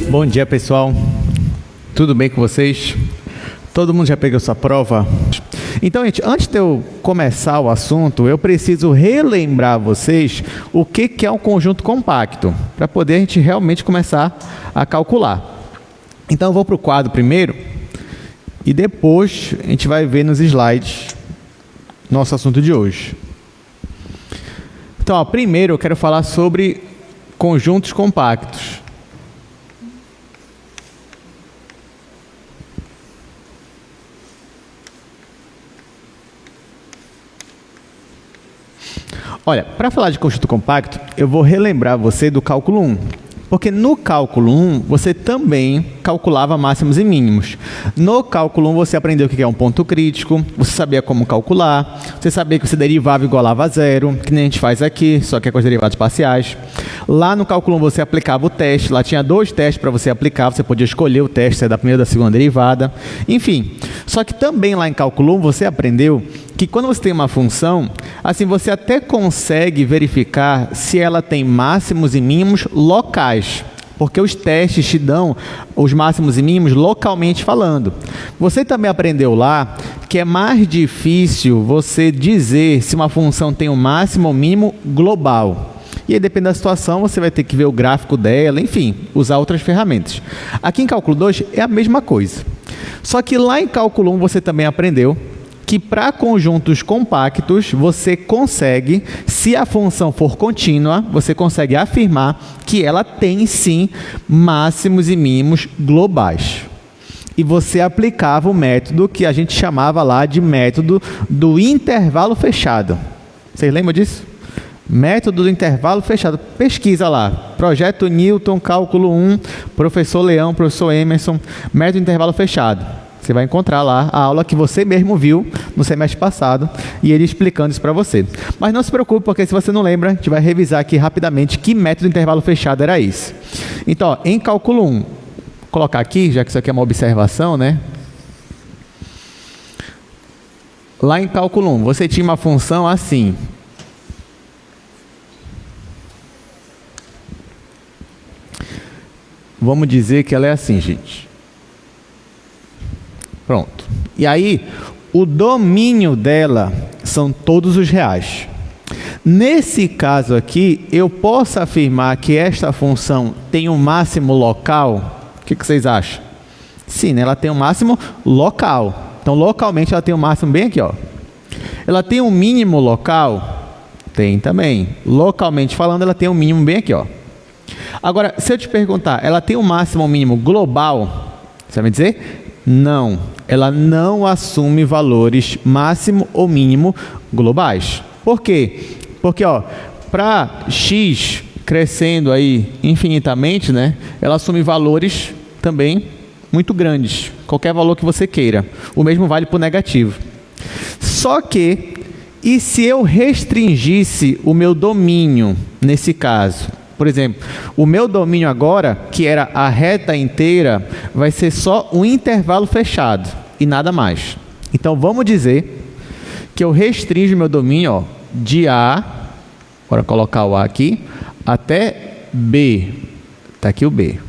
Bom dia, pessoal. Tudo bem com vocês? Todo mundo já pegou sua prova? Então, gente, antes de eu começar o assunto, eu preciso relembrar vocês o que é um conjunto compacto, para poder a gente realmente começar a calcular. Então, eu vou para o quadro primeiro e depois a gente vai ver nos slides nosso assunto de hoje. Então, ó, primeiro eu quero falar sobre conjuntos compactos. Olha, para falar de conjunto compacto, eu vou relembrar você do cálculo 1. Porque no cálculo 1, você também calculava máximos e mínimos. No cálculo 1, você aprendeu o que é um ponto crítico, você sabia como calcular, você sabia que você derivava igualava a zero, que nem a gente faz aqui, só que é com os derivados parciais. Lá no cálculo 1, você aplicava o teste, lá tinha 2 testes para você aplicar, você podia escolher o teste, se é da primeira ou da segunda derivada, enfim. Só que também lá em cálculo 1, você aprendeu que quando você tem uma função, assim, você até consegue verificar se ela tem máximos e mínimos locais, porque os testes te dão os máximos e mínimos localmente falando. Você também aprendeu lá que é mais difícil você dizer se uma função tem um máximo ou mínimo global. E aí, dependendo da situação, você vai ter que ver o gráfico dela, enfim, usar outras ferramentas. Aqui em cálculo 2 é a mesma coisa. Só que lá em cálculo 1 você também aprendeu que para conjuntos compactos, você consegue, se a função for contínua, você consegue afirmar que ela tem sim máximos e mínimos globais. E você aplicava o método que a gente chamava lá de método do intervalo fechado. Vocês lembram disso? Método do intervalo fechado. Pesquisa lá. Projeto Newton, cálculo 1, professor Leão, professor Emerson, método do intervalo fechado. Você vai encontrar lá a aula que você mesmo viu no semestre passado e ele explicando isso para você. Mas não se preocupe, porque se você não lembra, a gente vai revisar aqui rapidamente que método de intervalo fechado era esse. Então, ó, em cálculo 1, vou colocar aqui, já que isso aqui é uma observação, né? Lá em cálculo 1, você tinha uma função assim. Vamos dizer que ela é assim, gente. Pronto. E aí, o domínio dela são todos os reais. Nesse caso aqui, eu posso afirmar que esta função tem um máximo local? O que vocês acham? Sim, né? Ela tem um máximo local. Então, localmente, ela tem um máximo bem aqui, ó. Ela tem um mínimo local? Tem também. Localmente falando, ela tem um mínimo bem aqui, ó. Agora, se eu te perguntar, ela tem um máximo ou mínimo global? Você vai me dizer? Não, ela não assume valores máximo ou mínimo globais. Por quê? Porque, ó, para x crescendo aí infinitamente, né, ela assume valores também muito grandes, qualquer valor que você queira. O mesmo vale para o negativo. Só que, e se eu restringisse o meu domínio nesse caso? Por exemplo, o meu domínio agora, que era a reta inteira, vai ser só um intervalo fechado e nada mais. Então, vamos dizer que eu restringo o meu domínio, ó, de A, bora colocar o A aqui, até B. Está aqui o B.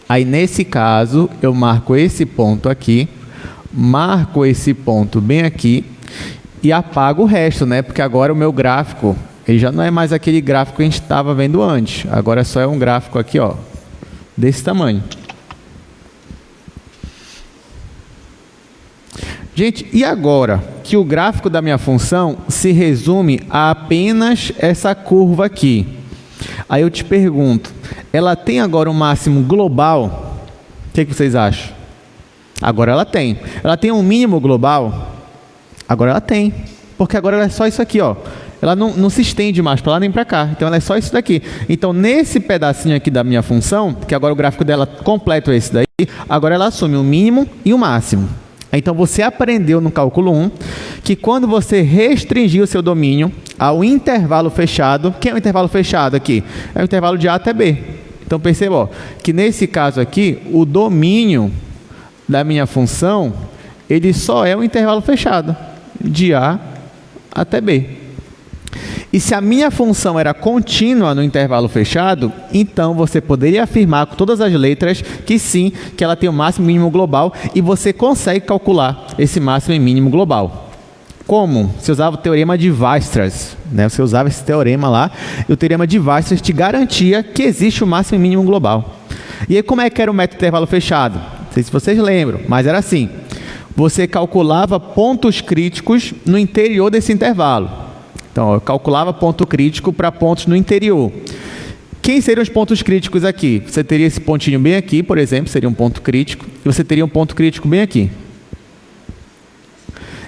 Aí, nesse caso, eu marco esse ponto aqui, marco esse ponto bem aqui e apago o resto, né? Porque agora o meu gráfico... ele já não é mais aquele gráfico que a gente estava vendo antes. Agora só é um gráfico aqui, ó, desse tamanho. Gente, e agora que o gráfico da minha função se resume a apenas essa curva aqui? Aí eu te pergunto, ela tem agora um máximo global? O que vocês acham? Agora ela tem. Ela tem um mínimo global? Agora ela tem. Porque agora ela é só isso aqui, ó. Ela não se estende mais para lá nem para cá. Então, ela é só isso daqui. Então, nesse pedacinho aqui da minha função, que agora o gráfico dela completo é esse daí, agora ela assume o mínimo e o máximo. Então, você aprendeu no cálculo 1 que quando você restringir o seu domínio ao intervalo fechado, que é o intervalo fechado aqui? É o intervalo de A até B. Então, perceba, ó, que nesse caso aqui, o domínio da minha função, ele só é um intervalo fechado, de A até B. E se a minha função era contínua no intervalo fechado, então você poderia afirmar com todas as letras que sim, que ela tem o máximo e mínimo global, e você consegue calcular esse máximo e mínimo global. Como? Você usava o teorema de Weierstrass, né? Você usava esse teorema lá, e o teorema de Weierstrass te garantia que existe o máximo e mínimo global. E aí como é que era o método intervalo fechado? Não sei se vocês lembram, mas era assim. Você calculava pontos críticos no interior desse intervalo. Então, eu calculava ponto crítico para pontos no interior. Quem seriam os pontos críticos aqui? Você teria esse pontinho bem aqui, por exemplo, seria um ponto crítico, e você teria um ponto crítico bem aqui.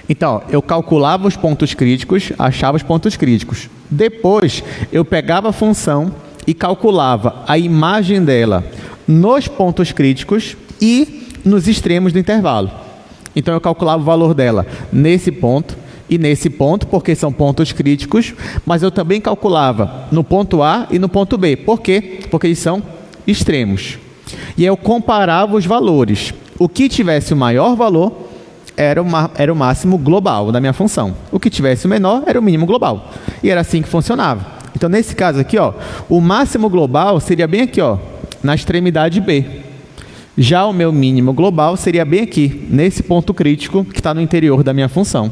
Então, eu calculava os pontos críticos, achava os pontos críticos. Depois, eu pegava a função e calculava a imagem dela nos pontos críticos e nos extremos do intervalo. Então, eu calculava o valor dela nesse ponto e nesse ponto, porque são pontos críticos, mas eu também calculava no ponto A e no ponto B. Por quê? Porque eles são extremos. E eu comparava os valores. O que tivesse o maior valor era o máximo global da minha função. O que tivesse o menor era o mínimo global. E era assim que funcionava. Então, nesse caso aqui, ó, o máximo global seria bem aqui, ó, na extremidade B. Já o meu mínimo global seria bem aqui, nesse ponto crítico que está no interior da minha função.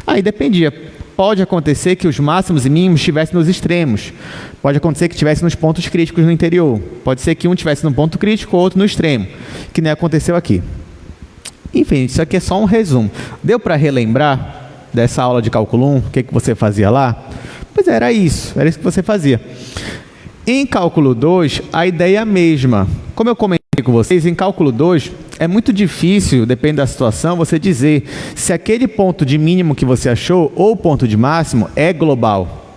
Aí dependia. Pode acontecer que os máximos e mínimos estivessem nos extremos. Pode acontecer que estivesse nos pontos críticos no interior. Pode ser que um estivesse no ponto crítico, outro no extremo, que nem aconteceu aqui. Enfim, isso aqui é só um resumo. Deu para relembrar dessa aula de cálculo 1, o que você fazia lá? Pois era isso que você fazia. Em cálculo 2, a ideia é a mesma. Como eu comentei com vocês, em cálculo 2, é muito difícil, depende da situação, você dizer se aquele ponto de mínimo que você achou ou ponto de máximo é global.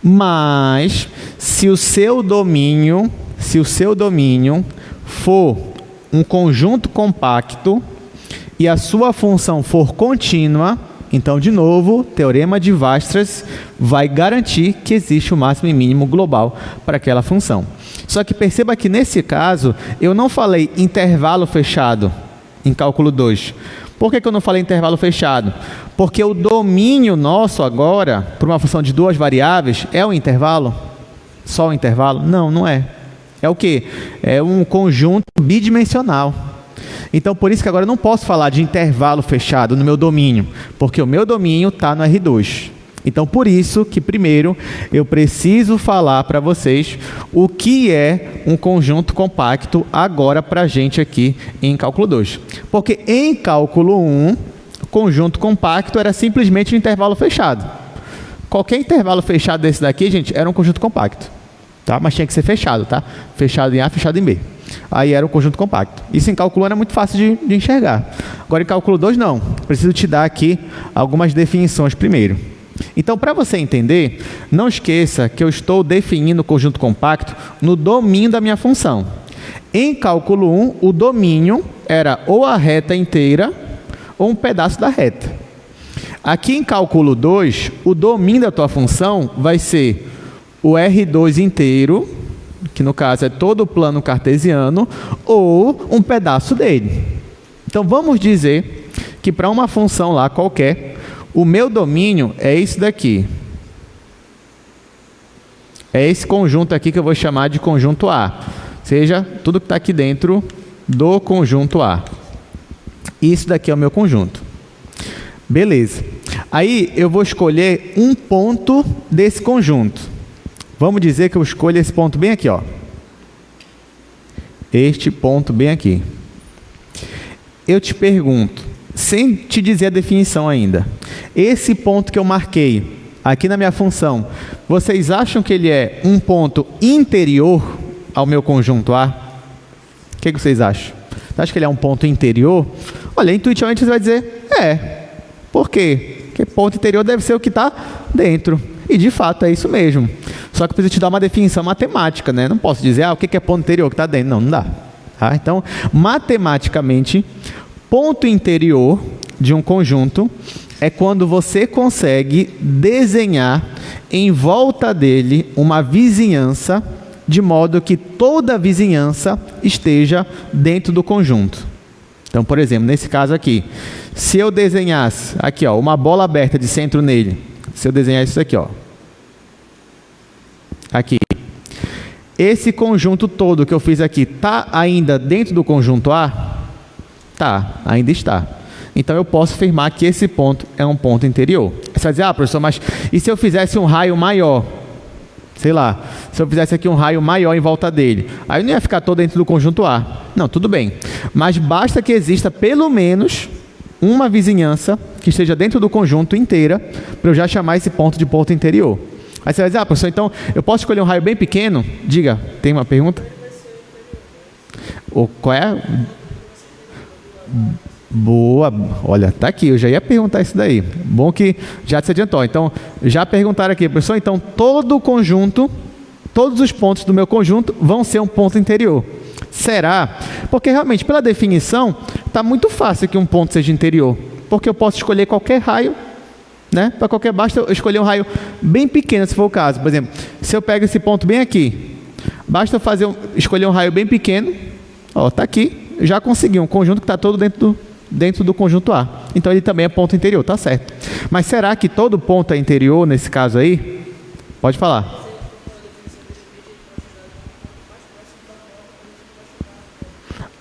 Mas, se o seu domínio for um conjunto compacto e a sua função for contínua, então, de novo, o teorema de Weierstrass vai garantir que existe o máximo e mínimo global para aquela função. Só que perceba que, nesse caso, eu não falei intervalo fechado em cálculo 2. Por que eu não falei intervalo fechado? Porque o domínio nosso agora, por uma função de duas variáveis, é um intervalo? Só um intervalo? Não, não é. É o quê? É um conjunto bidimensional. Então, por isso que agora eu não posso falar de intervalo fechado no meu domínio, porque o meu domínio está no R2. Então, por isso que, primeiro, eu preciso falar para vocês o que é um conjunto compacto agora para a gente aqui em cálculo 2. Porque em cálculo 1, conjunto compacto era simplesmente um intervalo fechado. Qualquer intervalo fechado desse daqui, gente, era um conjunto compacto. Tá? Mas tinha que ser fechado, tá? Fechado em A, fechado em B. Aí era um conjunto compacto. Isso em cálculo 1 era muito fácil de enxergar. Agora em cálculo 2 não. Preciso te dar aqui algumas definições primeiro. Então, para você entender, não esqueça que eu estou definindo o conjunto compacto no domínio da minha função. Em cálculo 1, o domínio era ou a reta inteira ou um pedaço da reta. Aqui em cálculo 2, o domínio da tua função vai ser o R2 inteiro, que no caso é todo o plano cartesiano, ou um pedaço dele. Então, vamos dizer que para uma função lá qualquer, o meu domínio é isso daqui. É esse conjunto aqui que eu vou chamar de conjunto A. Ou seja, tudo que está aqui dentro do conjunto A. Isso daqui é o meu conjunto. Beleza. Aí eu vou escolher um ponto desse conjunto. Vamos dizer que eu escolho esse ponto bem aqui, ó. Este ponto bem aqui. Eu te pergunto, sem te dizer a definição ainda, esse ponto que eu marquei aqui na minha função, vocês acham que ele é um ponto interior ao meu conjunto A? O que vocês acham? Você acha que ele é um ponto interior? Olha, intuitivamente você vai dizer, Por quê? Porque ponto interior deve ser o que está dentro. E, de fato, é isso mesmo. Só que eu preciso te dar uma definição matemática, né? Não posso dizer, o que é ponto interior que está dentro. Não, não dá. Tá? Então, matematicamente, ponto interior de um conjunto é quando você consegue desenhar em volta dele uma vizinhança, de modo que toda a vizinhança esteja dentro do conjunto. Então, por exemplo, nesse caso aqui, se eu desenhasse aqui, ó, uma bola aberta de centro nele, se eu desenhar isso aqui, ó, aqui, esse conjunto todo que eu fiz aqui, está ainda dentro do conjunto A? Tá, ainda está. Então, eu posso afirmar que esse ponto é um ponto interior. Você vai dizer, ah, professor, mas e se eu fizesse um raio maior? Sei lá, se eu fizesse aqui um raio maior em volta dele, aí não ia ficar todo dentro do conjunto A. Não, tudo bem. Mas basta que exista pelo menos uma vizinhança que esteja dentro do conjunto inteira para eu já chamar esse ponto de ponto interior. Aí você vai dizer, ah, professor, então eu posso escolher um raio bem pequeno? Diga, tem uma pergunta? Qual é? Boa, olha, tá aqui, eu já ia perguntar isso daí. Bom que já se adiantou. Então, já perguntaram aqui, professor, então todo o conjunto, todos os pontos do meu conjunto vão ser um ponto interior. Será? Porque realmente, pela definição, está muito fácil que um ponto seja interior. Porque eu posso escolher qualquer raio, né? Para qualquer, basta eu escolher um raio bem pequeno, se for o caso. Por exemplo, se eu pego esse ponto bem aqui, basta eu escolher um raio bem pequeno, ó, tá aqui, já consegui um conjunto que está todo dentro do conjunto A. Então, ele também é ponto interior, tá certo. Mas será que todo ponto é interior nesse caso aí? Pode falar.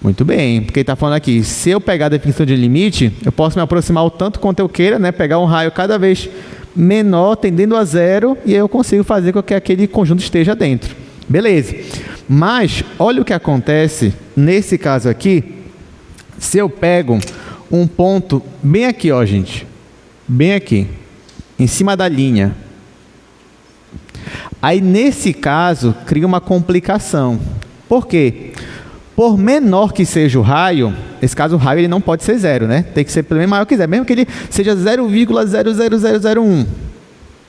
Muito bem, porque ele está falando aqui, se eu pegar a definição de limite, eu posso me aproximar o tanto quanto eu queira, né? Pegar um raio cada vez menor, tendendo a zero, e aí eu consigo fazer com que aquele conjunto esteja dentro. Beleza. Mas, olha o que acontece nesse caso aqui, se eu pego um ponto bem aqui, ó, gente, bem aqui, em cima da linha. Aí, nesse caso, cria uma complicação. Por quê? Por menor que seja o raio, nesse caso o raio ele não pode ser zero, né? Tem que ser pelo menos maior que zero, mesmo que ele seja 0,00001.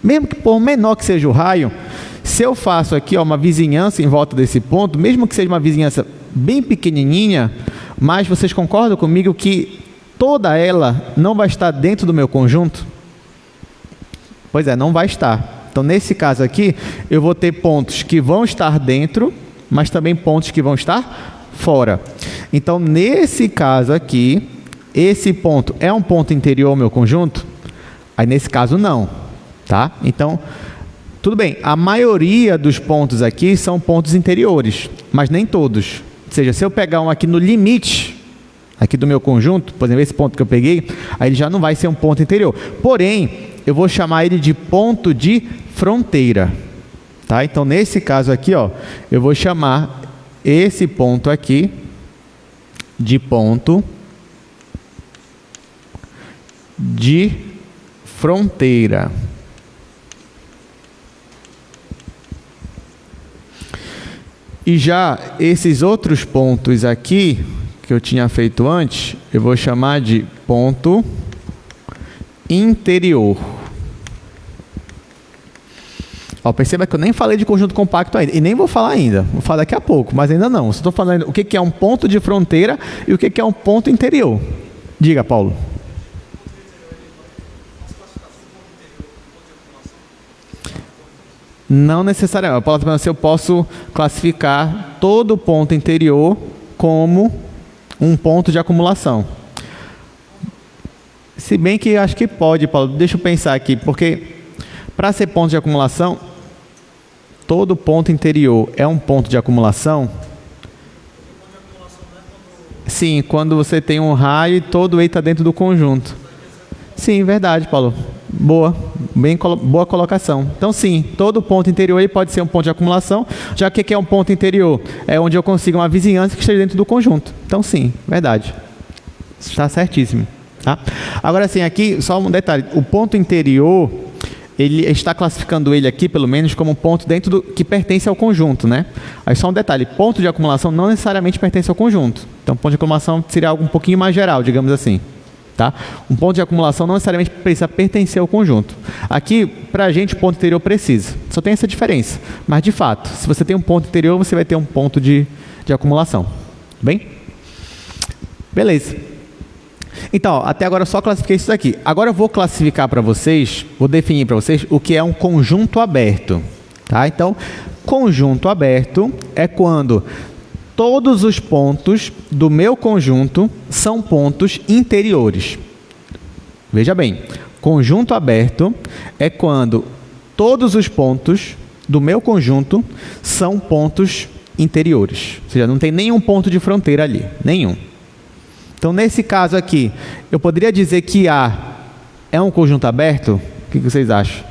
Mesmo que por menor que seja o raio, se eu faço aqui, ó, uma vizinhança em volta desse ponto, mesmo que seja uma vizinhança bem pequenininha, mas vocês concordam comigo que toda ela não vai estar dentro do meu conjunto? Pois é, não vai estar. Então, nesse caso aqui, eu vou ter pontos que vão estar dentro, mas também pontos que vão estar fora. Então, nesse caso aqui, esse ponto é um ponto interior ao meu conjunto? Aí, nesse caso, não. Tá? Então, tudo bem. A maioria dos pontos aqui são pontos interiores, mas nem todos. Ou seja, se eu pegar um aqui no limite, aqui do meu conjunto, por exemplo, esse ponto que eu peguei, aí ele já não vai ser um ponto interior. Porém, eu vou chamar ele de ponto de fronteira. Tá? Então, nesse caso aqui, ó, eu vou chamar esse ponto aqui de ponto de fronteira. E já esses outros pontos aqui, que eu tinha feito antes, eu vou chamar de ponto interior. Ó, perceba que eu nem falei de conjunto compacto ainda, e nem vou falar ainda, vou falar daqui a pouco, mas ainda não. Estou falando o que é um ponto de fronteira e o que é um ponto interior. Diga, Paulo. Não necessariamente. Paulo está falando se eu posso classificar todo ponto interior como um ponto de acumulação. Se bem que acho que pode, Paulo. Deixa eu pensar aqui, porque para ser ponto de acumulação, todo ponto interior é um ponto de acumulação? Sim, quando você tem um raio e todo ele está dentro do conjunto. Sim, verdade, Paulo. Boa, boa colocação. Então, sim, todo ponto interior ele pode ser um ponto de acumulação, já que o que é um ponto interior? É onde eu consigo uma vizinhança que esteja dentro do conjunto. Então, sim, verdade. Está certíssimo. Tá? Agora, sim, aqui, só um detalhe. O ponto interior, ele está classificando ele aqui, pelo menos, como um ponto dentro do que pertence ao conjunto, né? Aí, só um detalhe. Ponto de acumulação não necessariamente pertence ao conjunto. Então, ponto de acumulação seria algo um pouquinho mais geral, digamos assim. Tá? Um ponto de acumulação não necessariamente precisa pertencer ao conjunto. Aqui, para a gente, o ponto interior precisa. Só tem essa diferença. Mas, de fato, se você tem um ponto interior, você vai ter um ponto de acumulação. Bem? Beleza. Então, ó, até agora eu só classifiquei isso daqui. Agora eu vou classificar para vocês, vou definir para vocês o que é um conjunto aberto. Tá? Então, conjunto aberto é quando todos os pontos do meu conjunto são pontos interiores. Veja bem, conjunto aberto é quando todos os pontos do meu conjunto são pontos interiores. Ou seja, não tem nenhum ponto de fronteira ali, nenhum. Então, nesse caso aqui, eu poderia dizer que A é um conjunto aberto? O que vocês acham?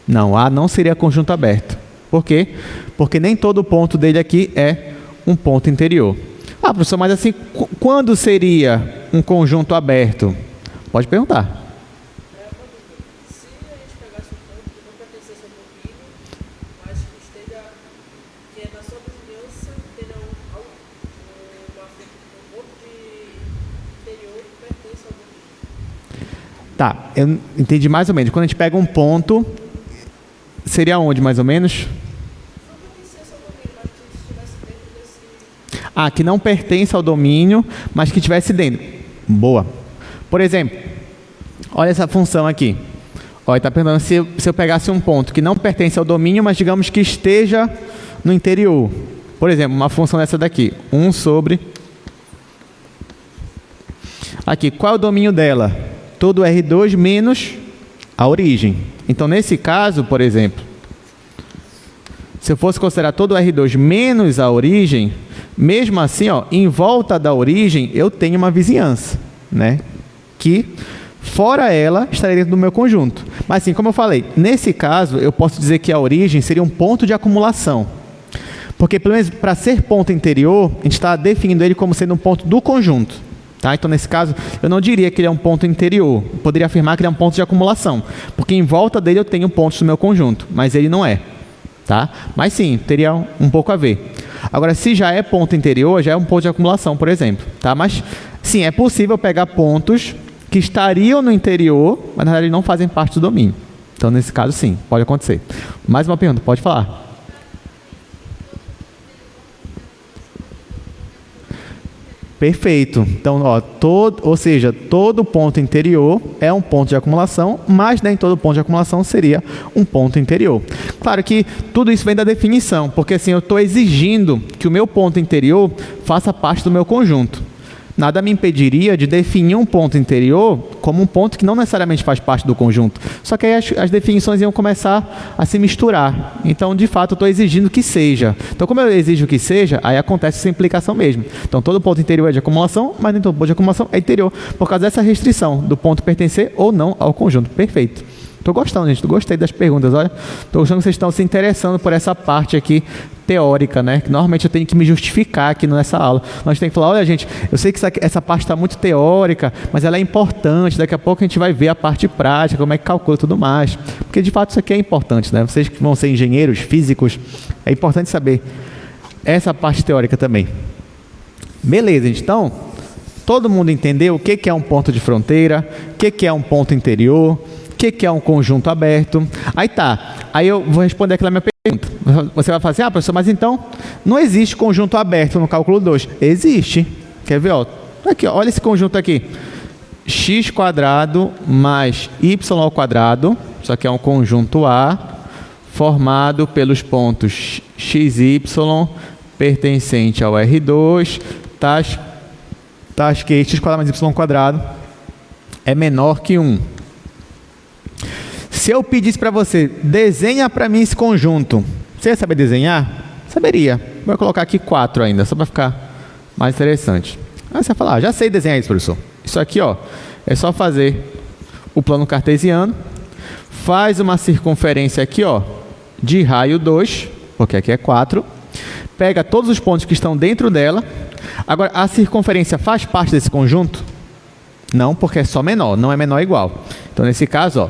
Não, A não seria conjunto aberto. Por quê? Porque nem todo ponto dele aqui é um ponto interior. Ah, professor, mas assim, quando seria um conjunto aberto? Pode perguntar. Se a gente pegasse um ponto que não pertencesse ao domínio, mas que esteja, que é na sua vizinhança, tenha um ponto de interior que pertence ao domínio. Tá, eu entendi mais ou menos. Quando a gente pega um ponto, seria onde mais ou menos? Ah, que não pertence ao domínio, mas que estivesse dentro. Boa. Por exemplo, olha essa função aqui. Olha, está perguntando se eu pegasse um ponto que não pertence ao domínio, mas digamos que esteja no interior. Por exemplo, uma função dessa daqui. 1 sobre... Aqui, qual é o domínio dela? Todo R2 menos a origem. Então, nesse caso, por exemplo, se eu fosse considerar todo R2 menos a origem, mesmo assim, ó, em volta da origem, eu tenho uma vizinhança, né? Que, fora ela, estaria dentro do meu conjunto. Mas, assim, como eu falei, nesse caso, eu posso dizer que a origem seria um ponto de acumulação. Porque, pelo menos, para ser ponto interior, a gente está definindo ele como sendo um ponto do conjunto. Tá? Então, nesse caso, eu não diria que ele é um ponto interior. Eu poderia afirmar que ele é um ponto de acumulação. Porque em volta dele eu tenho pontos do meu conjunto, mas ele não é. Tá? Mas sim, teria um pouco a ver. Agora, se já é ponto interior, já é um ponto de acumulação, por exemplo. Tá? Mas, sim, é possível pegar pontos que estariam no interior, mas na verdade não fazem parte do domínio. Então, nesse caso, sim, pode acontecer. Mais uma pergunta, pode falar. Perfeito. Então, ó, ou seja, todo ponto interior é um ponto de acumulação, mas nem todo ponto de acumulação seria um ponto interior. Claro que tudo isso vem da definição, porque assim, eu estou exigindo que o meu ponto interior faça parte do meu conjunto. Nada me impediria de definir um ponto interior como um ponto que não necessariamente faz parte do conjunto. Só que aí as definições iam começar a se misturar. Então, de fato, eu estou exigindo que seja. Então, como eu exijo que seja, aí acontece essa implicação mesmo. Então, todo ponto interior é de acumulação, mas nem todo ponto de acumulação é interior. Por causa dessa restrição do ponto pertencer ou não ao conjunto. Perfeito. Estou gostando, gente. Gostei das perguntas. Olha, estou gostando que vocês estão se interessando por essa parte aqui teórica, né? Que normalmente eu tenho que me justificar aqui nessa aula. Nós temos que falar, olha, gente, eu sei que essa parte está muito teórica, mas ela é importante. Daqui a pouco a gente vai ver a parte prática, como é que calcula e tudo mais. Porque, de fato, isso aqui é importante, né? Vocês que vão ser engenheiros, físicos, é importante saber essa parte teórica também. Beleza, gente. Então, todo mundo entendeu o que é um ponto de fronteira, o que é um ponto interior, o que é um conjunto aberto. Aí tá. Aí eu vou responder aquela minha pergunta. Você vai falar assim, professor, mas então não existe conjunto aberto no cálculo 2. Existe. Quer ver? Ó? Aqui, ó, olha esse conjunto aqui. X² mais y². Isso aqui é um conjunto A formado pelos pontos x e y pertencente ao R2, tais que x² mais y² é menor que 1. Se eu pedisse para você, desenha para mim esse conjunto, você ia saber desenhar? Saberia. Vou colocar aqui 4 ainda, só para ficar mais interessante. Aí você vai falar, já sei desenhar isso, professor. Isso aqui, ó, é só fazer o plano cartesiano, faz uma circunferência aqui, ó, de raio 2, porque aqui é 4, pega todos os pontos que estão dentro dela. Agora, a circunferência faz parte desse conjunto? Não, porque é só menor, não é menor igual. Então, nesse caso, ó,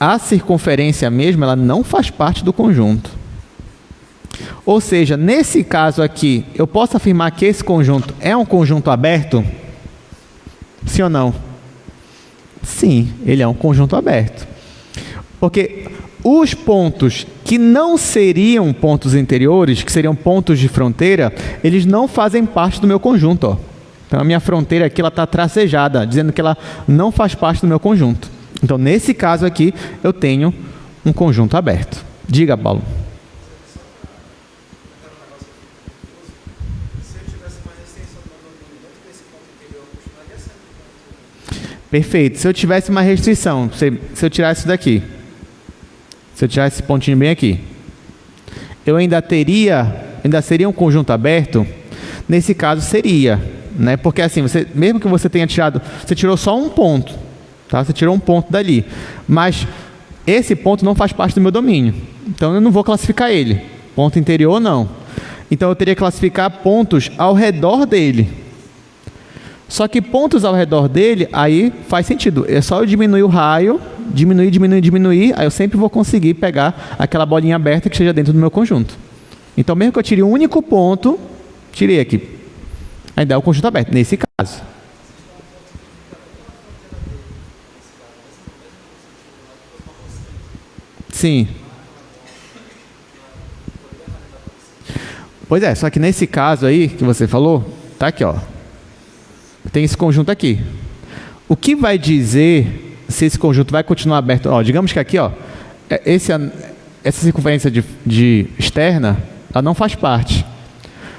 a circunferência mesmo, ela não faz parte do conjunto. Ou seja, nesse caso aqui, eu posso afirmar que esse conjunto é um conjunto aberto? Sim ou não? Sim, ele é um conjunto aberto. Porque os pontos que não seriam pontos interiores, que seriam pontos de fronteira, eles não fazem parte do meu conjunto. Ó. Então, a minha fronteira aqui está tracejada, dizendo que ela não faz parte do meu conjunto. Então, nesse caso aqui, eu tenho um conjunto aberto. Diga, Paulo. Perfeito. Se eu tivesse uma restrição, se eu tirar isso daqui, se eu tirar esse pontinho bem aqui, eu ainda seria um conjunto aberto? Nesse caso seria, né? Porque assim, mesmo que você tenha tirado, você tirou só um ponto, tá? Você tirou um ponto dali, mas esse ponto não faz parte do meu domínio, então eu não vou classificar ele, ponto interior não. Então eu teria que classificar pontos ao redor dele. Só que pontos ao redor dele, aí faz sentido. É só eu diminuir o raio, diminuir, aí eu sempre vou conseguir pegar aquela bolinha aberta que esteja dentro do meu conjunto. Então, mesmo que eu tire um único ponto, tirei aqui. Ainda é o conjunto aberto, nesse caso. Sim. Pois é, só que nesse caso aí que você falou, tá aqui, ó. Tem esse conjunto aqui. O que vai dizer se esse conjunto vai continuar aberto? Ó, digamos que aqui, ó, essa circunferência de externa, ela não faz parte.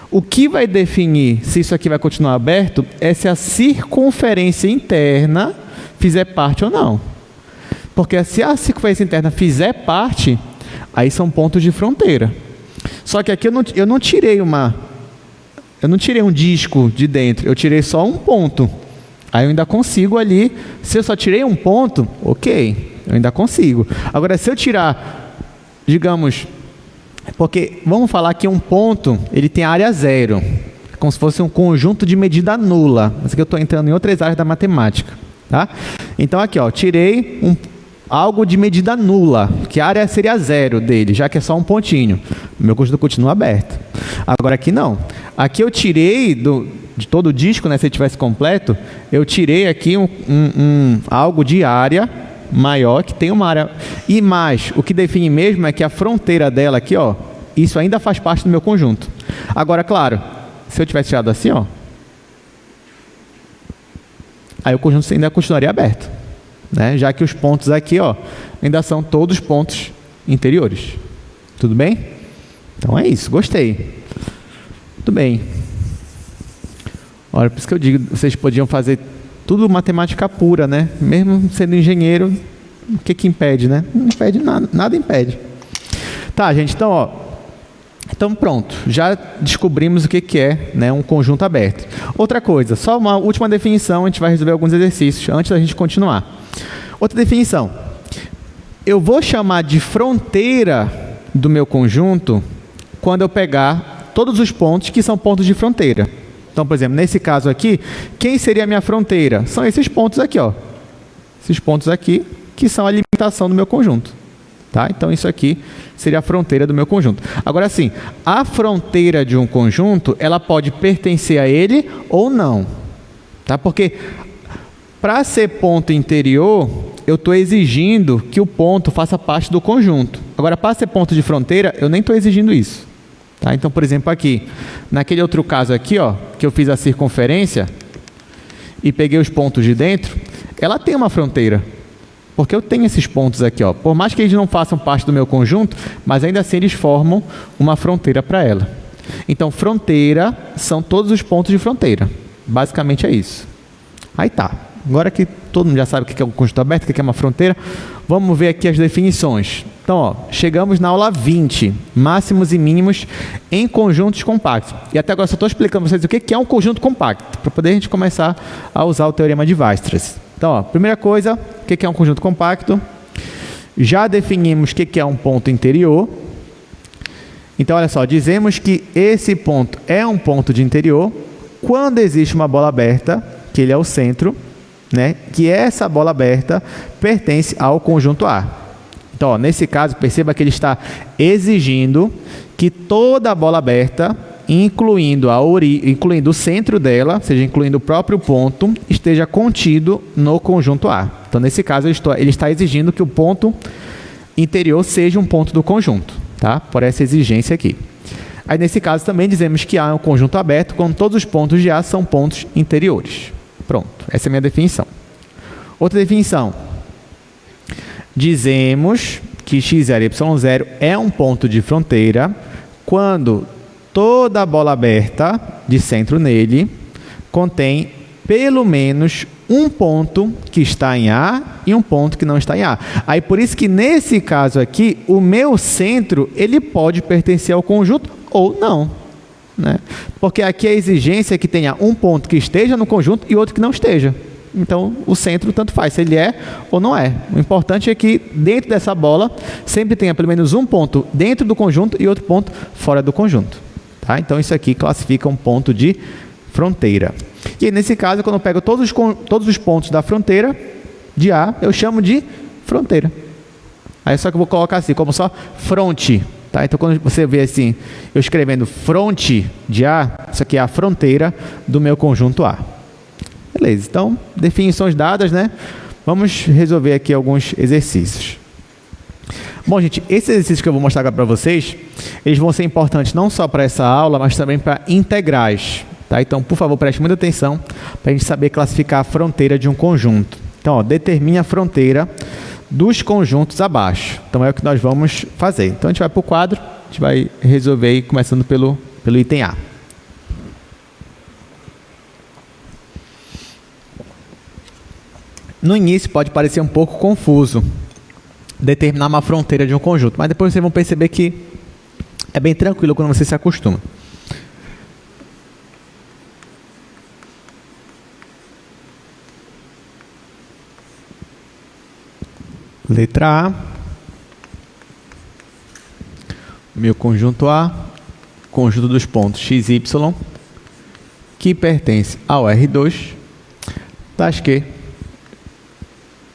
O que vai definir se isso aqui vai continuar aberto é se a circunferência interna fizer parte ou não. Porque se a circunferência interna fizer parte, aí são pontos de fronteira. Só que aqui eu não tirei um disco de dentro, eu tirei só um ponto. Aí eu ainda consigo ali, se eu só tirei um ponto, ok, eu ainda consigo. Agora, se eu tirar, digamos, porque vamos falar que um ponto, ele tem área zero, como se fosse um conjunto de medida nula. Mas aqui eu estou entrando em outras áreas da matemática, tá? Então aqui, ó, tirei algo de medida nula, que a área seria zero dele, já que é só um pontinho. O meu conjunto continua aberto. Agora aqui não. Aqui eu tirei de todo o disco, né, se ele tivesse completo, eu tirei aqui algo de área maior, que tem uma área... E mais, o que define mesmo é que a fronteira dela aqui, ó, isso ainda faz parte do meu conjunto. Agora, claro, se eu tivesse tirado assim, ó, aí o conjunto ainda continuaria aberto, né? Já que os pontos aqui, ó, ainda são todos pontos interiores. Tudo bem? Então é isso, gostei. Muito bem. Olha, por isso que eu digo, vocês podiam fazer tudo matemática pura, né? Mesmo sendo engenheiro, o que impede, né? Não impede nada, nada impede. Tá, gente, então, ó, então pronto, já descobrimos o que é, né, um conjunto aberto. Outra coisa, só uma última definição, a gente vai resolver alguns exercícios antes da gente continuar. Outra definição, eu vou chamar de fronteira do meu conjunto quando eu pegar todos os pontos que são pontos de fronteira. Então, por exemplo, nesse caso aqui, quem seria a minha fronteira? São esses pontos aqui, ó. Esses pontos aqui, que são a limitação do meu conjunto. Tá? Então, isso aqui seria a fronteira do meu conjunto. Agora, sim, a fronteira de um conjunto, ela pode pertencer a ele ou não. Tá? Porque, para ser ponto interior, eu estou exigindo que o ponto faça parte do conjunto. Agora, para ser ponto de fronteira, eu nem estou exigindo isso. Tá? Então, por exemplo, aqui, naquele outro caso aqui, ó, que eu fiz a circunferência e peguei os pontos de dentro, ela tem uma fronteira, porque eu tenho esses pontos aqui, ó. Por mais que eles não façam parte do meu conjunto, mas ainda assim eles formam uma fronteira para ela. Então, fronteira são todos os pontos de fronteira. Basicamente é isso. Aí tá. Agora que todo mundo já sabe o que é um conjunto aberto, o que é uma fronteira, vamos ver aqui as definições. Então, ó, chegamos na aula 20, máximos e mínimos em conjuntos compactos. E até agora só estou explicando para vocês o que é um conjunto compacto, para poder a gente começar a usar o teorema de Weierstrass. Então, ó, primeira coisa, o que é um conjunto compacto? Já definimos o que é um ponto interior. Então, olha só, dizemos que esse ponto é um ponto de interior quando existe uma bola aberta, que ele é o centro, né, que essa bola aberta pertence ao conjunto A. Então, ó, nesse caso, perceba que ele está exigindo que toda a bola aberta, incluindo o centro dela, ou seja, incluindo o próprio ponto, esteja contido no conjunto A. Então, nesse caso, ele está exigindo que o ponto interior seja um ponto do conjunto, tá? Por essa exigência aqui. Aí, nesse caso, também dizemos que A é um conjunto aberto quando todos os pontos de A são pontos interiores. Pronto, essa é a minha definição. Outra definição. Dizemos que x0 e y0 é um ponto de fronteira quando toda a bola aberta de centro nele contém pelo menos um ponto que está em A e um ponto que não está em A. Aí por isso que nesse caso aqui, o meu centro, ele pode pertencer ao conjunto ou não, né? Porque aqui a exigência é que tenha um ponto que esteja no conjunto e outro que não esteja. Então, o centro tanto faz, se ele é ou não é. O importante é que dentro dessa bola sempre tenha pelo menos um ponto dentro do conjunto e outro ponto fora do conjunto. Tá? Então, isso aqui classifica um ponto de fronteira. E aí, nesse caso, quando eu pego todos os pontos da fronteira de A, eu chamo de fronteira. Aí só que eu vou colocar assim, como só fronte. Tá? Então, quando você vê assim, eu escrevendo fronte de A, isso aqui é a fronteira do meu conjunto A. Beleza, então, definições dadas, né? Vamos resolver aqui alguns exercícios. Bom, gente, esses exercícios que eu vou mostrar agora para vocês, eles vão ser importantes não só para essa aula, mas também para integrais. Tá? Então, por favor, preste muita atenção para a gente saber classificar a fronteira de um conjunto. Então, ó, determine a fronteira dos conjuntos abaixo. Então, é o que nós vamos fazer. Então, a gente vai para o quadro, a gente vai resolver aí, começando pelo item A. No início pode parecer um pouco confuso determinar uma fronteira de um conjunto, mas depois vocês vão perceber que é bem tranquilo quando você se acostuma. Letra A. Meu conjunto A, conjunto dos pontos x e y, que pertence ao R2, das que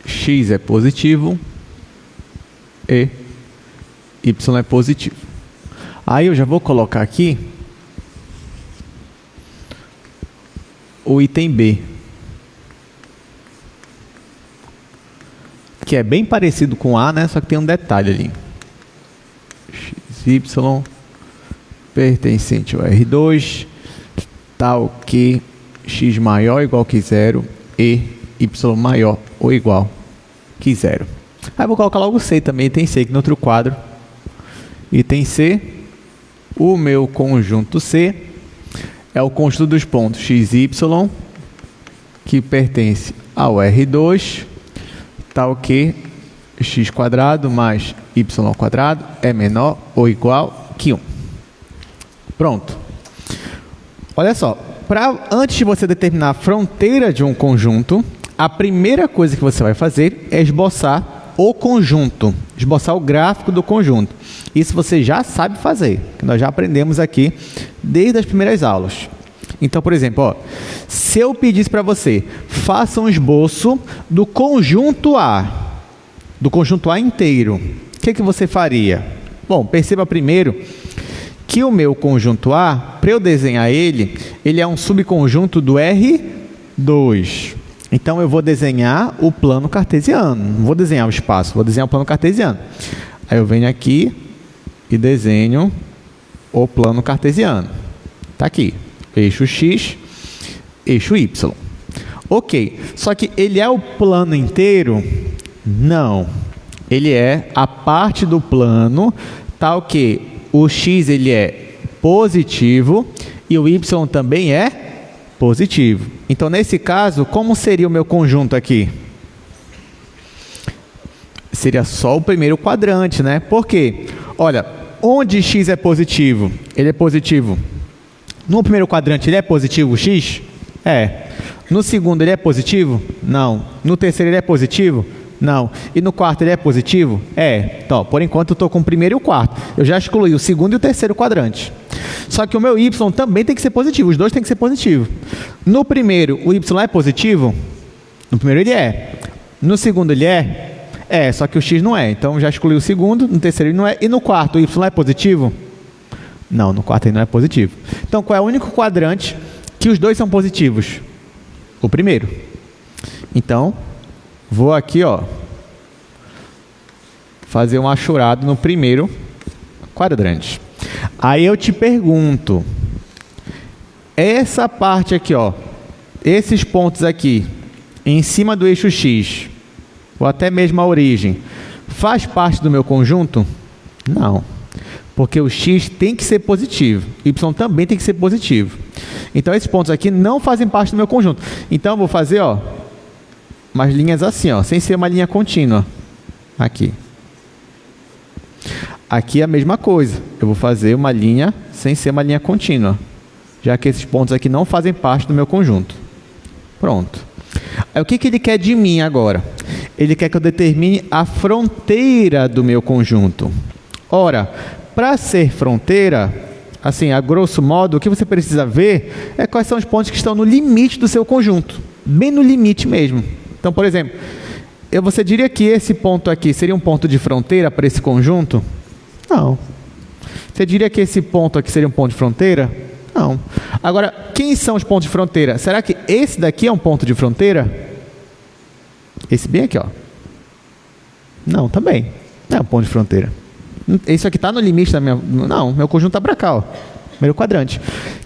x é positivo e y é positivo. Aí eu já vou colocar aqui o item B, que é bem parecido com A, né? Só que tem um detalhe ali. x, y pertencente ao R2, tal que x maior ou igual que zero e y maior ou igual que zero. Aí vou colocar logo C também, item C, aqui no outro quadro. Item C, o meu conjunto C é o conjunto dos pontos x e y, que pertence ao R2, tal que x² mais y² é menor ou igual que 1. Pronto. Olha só, antes de você determinar a fronteira de um conjunto, a primeira coisa que você vai fazer é esboçar o conjunto, esboçar o gráfico do conjunto. Isso você já sabe fazer, que nós já aprendemos aqui desde as primeiras aulas. Então, por exemplo, ó, se eu pedisse para você, faça um esboço do conjunto A inteiro, o que você faria? Bom, perceba primeiro que o meu conjunto A, para eu desenhar ele é um subconjunto do R2. Então, eu vou desenhar o plano cartesiano. Não vou desenhar o espaço, vou desenhar o plano cartesiano. Aí eu venho aqui e desenho o plano cartesiano. Está aqui. Eixo X, eixo Y. Ok. Só que ele é o plano inteiro? Não. Ele é a parte do plano tal que o X ele é positivo e o Y também é positivo. Então, nesse caso, como seria o meu conjunto aqui? Seria só o primeiro quadrante, né? Por quê? Olha, onde x é positivo? Ele é positivo. No primeiro quadrante, ele é positivo, o x? É. No segundo, ele é positivo? Não. No terceiro, ele é positivo? Não. E no quarto, ele é positivo? É. Então, por enquanto, eu estou com o primeiro e o quarto. Eu já excluí o segundo e o terceiro quadrante. Só que o meu y também tem que ser positivo. Os dois têm que ser positivos. No primeiro, o y é positivo? No primeiro, ele é. No segundo, ele é? É, só que o x não é. Então, já excluí o segundo. No terceiro, ele não é. E no quarto, o y é positivo? Não, no quarto ele não é positivo. Então, qual é o único quadrante que os dois são positivos? O primeiro. Então, vou aqui, ó, fazer um achurado no primeiro quadrante. Aí eu te pergunto, essa parte aqui, ó, esses pontos aqui, em cima do eixo X, ou até mesmo a origem, faz parte do meu conjunto? Não, porque o X tem que ser positivo, Y também tem que ser positivo. Então, esses pontos aqui não fazem parte do meu conjunto. Então, eu vou fazer, ó, umas linhas assim, ó, sem ser uma linha contínua. Aqui. Aqui é a mesma coisa. Eu vou fazer uma linha sem ser uma linha contínua, já que esses pontos aqui não fazem parte do meu conjunto. Pronto. Aí o que ele quer de mim agora? Ele quer que eu determine a fronteira do meu conjunto. Ora, para ser fronteira, assim, a grosso modo, o que você precisa ver é quais são os pontos que estão no limite do seu conjunto. Bem no limite mesmo. Então, por exemplo, você diria que esse ponto aqui seria um ponto de fronteira para esse conjunto? Não. Você diria que esse ponto aqui seria um ponto de fronteira? Não. Agora, quem são os pontos de fronteira? Será que esse daqui é um ponto de fronteira? Esse bem aqui, ó. Não, também. Não é um ponto de fronteira. Isso aqui está no limite da minha... Não, meu conjunto está para cá, ó. Primeiro quadrante.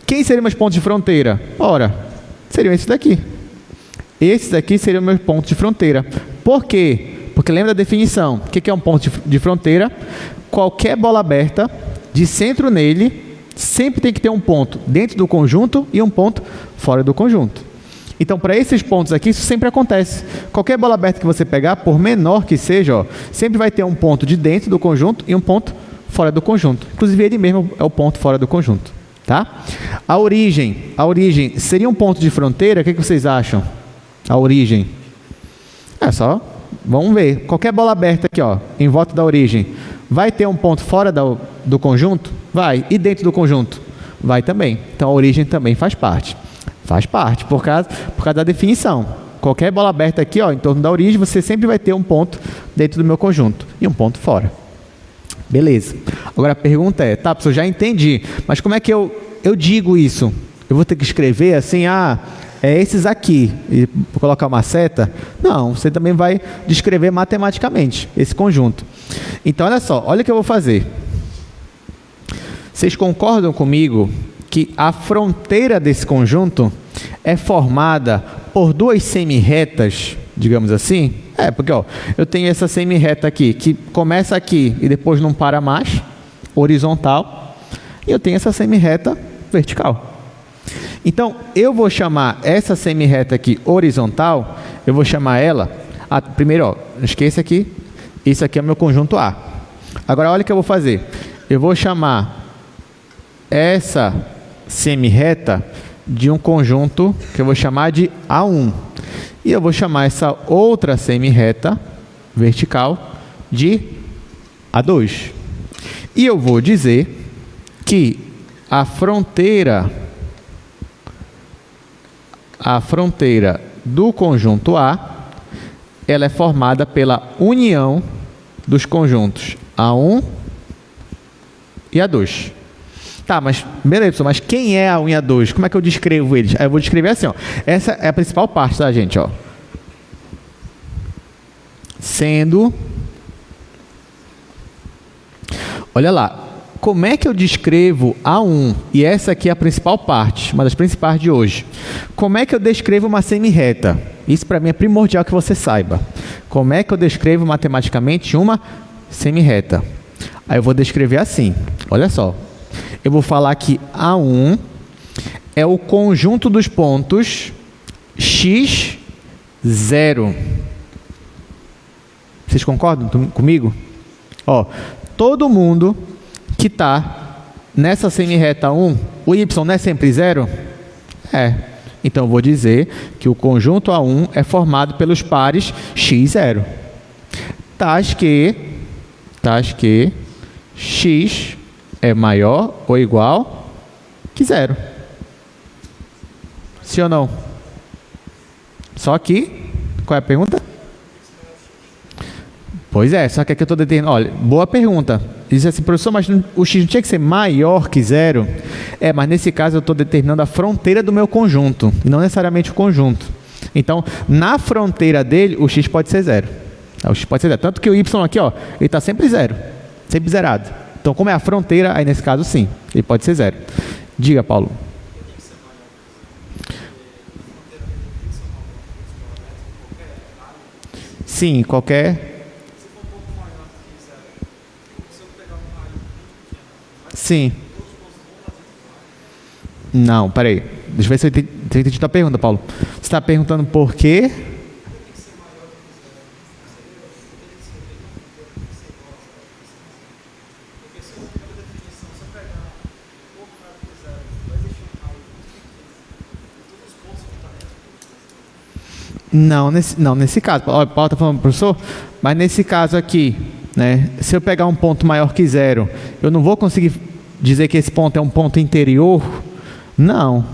Quem seriam meus pontos de fronteira? Ora, seriam esses daqui. Esses aqui seriam meus pontos de fronteira. Por quê? Porque lembra da definição. O que é um ponto de fronteira? Qualquer bola aberta, de centro nele, sempre tem que ter um ponto dentro do conjunto e um ponto fora do conjunto. Então, para esses pontos aqui, isso sempre acontece. Qualquer bola aberta que você pegar, por menor que seja, ó, sempre vai ter um ponto de dentro do conjunto e um ponto fora do conjunto. Inclusive, ele mesmo é o ponto fora do conjunto. Tá? A origem seria um ponto de fronteira? O que vocês acham? A origem. É só, vamos ver. Qualquer bola aberta aqui, ó, em volta da origem, vai ter um ponto fora do conjunto? Vai. E dentro do conjunto? Vai também. Então, a origem também faz parte. Faz parte, por causa da definição. Qualquer bola aberta aqui, ó, em torno da origem, você sempre vai ter um ponto dentro do meu conjunto e um ponto fora. Beleza. Agora a pergunta é, tá, professor, já entendi, mas como é que eu digo isso? Eu vou ter que escrever assim, é esses aqui, e colocar uma seta? Não, você também vai descrever matematicamente esse conjunto. Então, olha só, olha o que eu vou fazer. Vocês concordam comigo que a fronteira desse conjunto é formada por duas semi-retas, digamos assim? Porque ó, eu tenho essa semi-reta aqui, que começa aqui e depois não para mais, horizontal, e eu tenho essa semi-reta vertical. Então, eu vou chamar essa semi-reta aqui horizontal, eu vou chamar ela, primeiro, ó, não esqueça aqui, isso aqui é o meu conjunto A. Agora, olha o que eu vou fazer. Eu vou chamar essa semi-reta de um conjunto que eu vou chamar de A1. E eu vou chamar essa outra semi-reta vertical de A2. E eu vou dizer que a fronteira do conjunto A, ela é formada pela união dos conjuntos A1 e A2. Tá, mas beleza, mas quem é a 1 e a 2? Como é que eu descrevo eles? Aí eu vou descrever assim, ó. Essa é a principal parte, tá, gente, ó. Sendo... Olha lá. Como é que eu descrevo A1? E essa aqui é a principal parte, uma das principais de hoje. Como é que eu descrevo uma semi-reta? Isso para mim é primordial que você saiba. Como é que eu descrevo matematicamente uma semi-reta? Aí eu vou descrever assim. Olha só. Eu vou falar que A1 é o conjunto dos pontos x0. Vocês concordam comigo? Ó, todo mundo que está nessa semi-reta 1, o y não é sempre 0? É. Então, eu vou dizer que o conjunto A1 é formado pelos pares x0. Tais que x é maior ou igual que 0. Sim ou não? Só que, qual é a pergunta? Pois é, só que aqui eu estou determinando. Olha, boa pergunta. Diz assim, professor, mas o x não tinha que ser maior que 0? Mas nesse caso eu estou determinando a fronteira do meu conjunto, e não necessariamente o conjunto. Então, na fronteira dele, o x pode ser 0. O x pode ser 0. Tanto que o y aqui, ó, ele está sempre 0. Sempre zerado. Então, como é a fronteira, aí nesse caso, sim, ele pode ser 0. Diga, Paulo. Sim, qualquer... Sim. Não, peraí. Deixa eu ver se eu entendi a tua pergunta, Paulo. Você está perguntando por quê? Não, nesse caso. Olha, Paulo está falando, professor, mas nesse caso aqui, né, se eu pegar um ponto maior que 0, eu não vou conseguir dizer que esse ponto é um ponto interior? Não.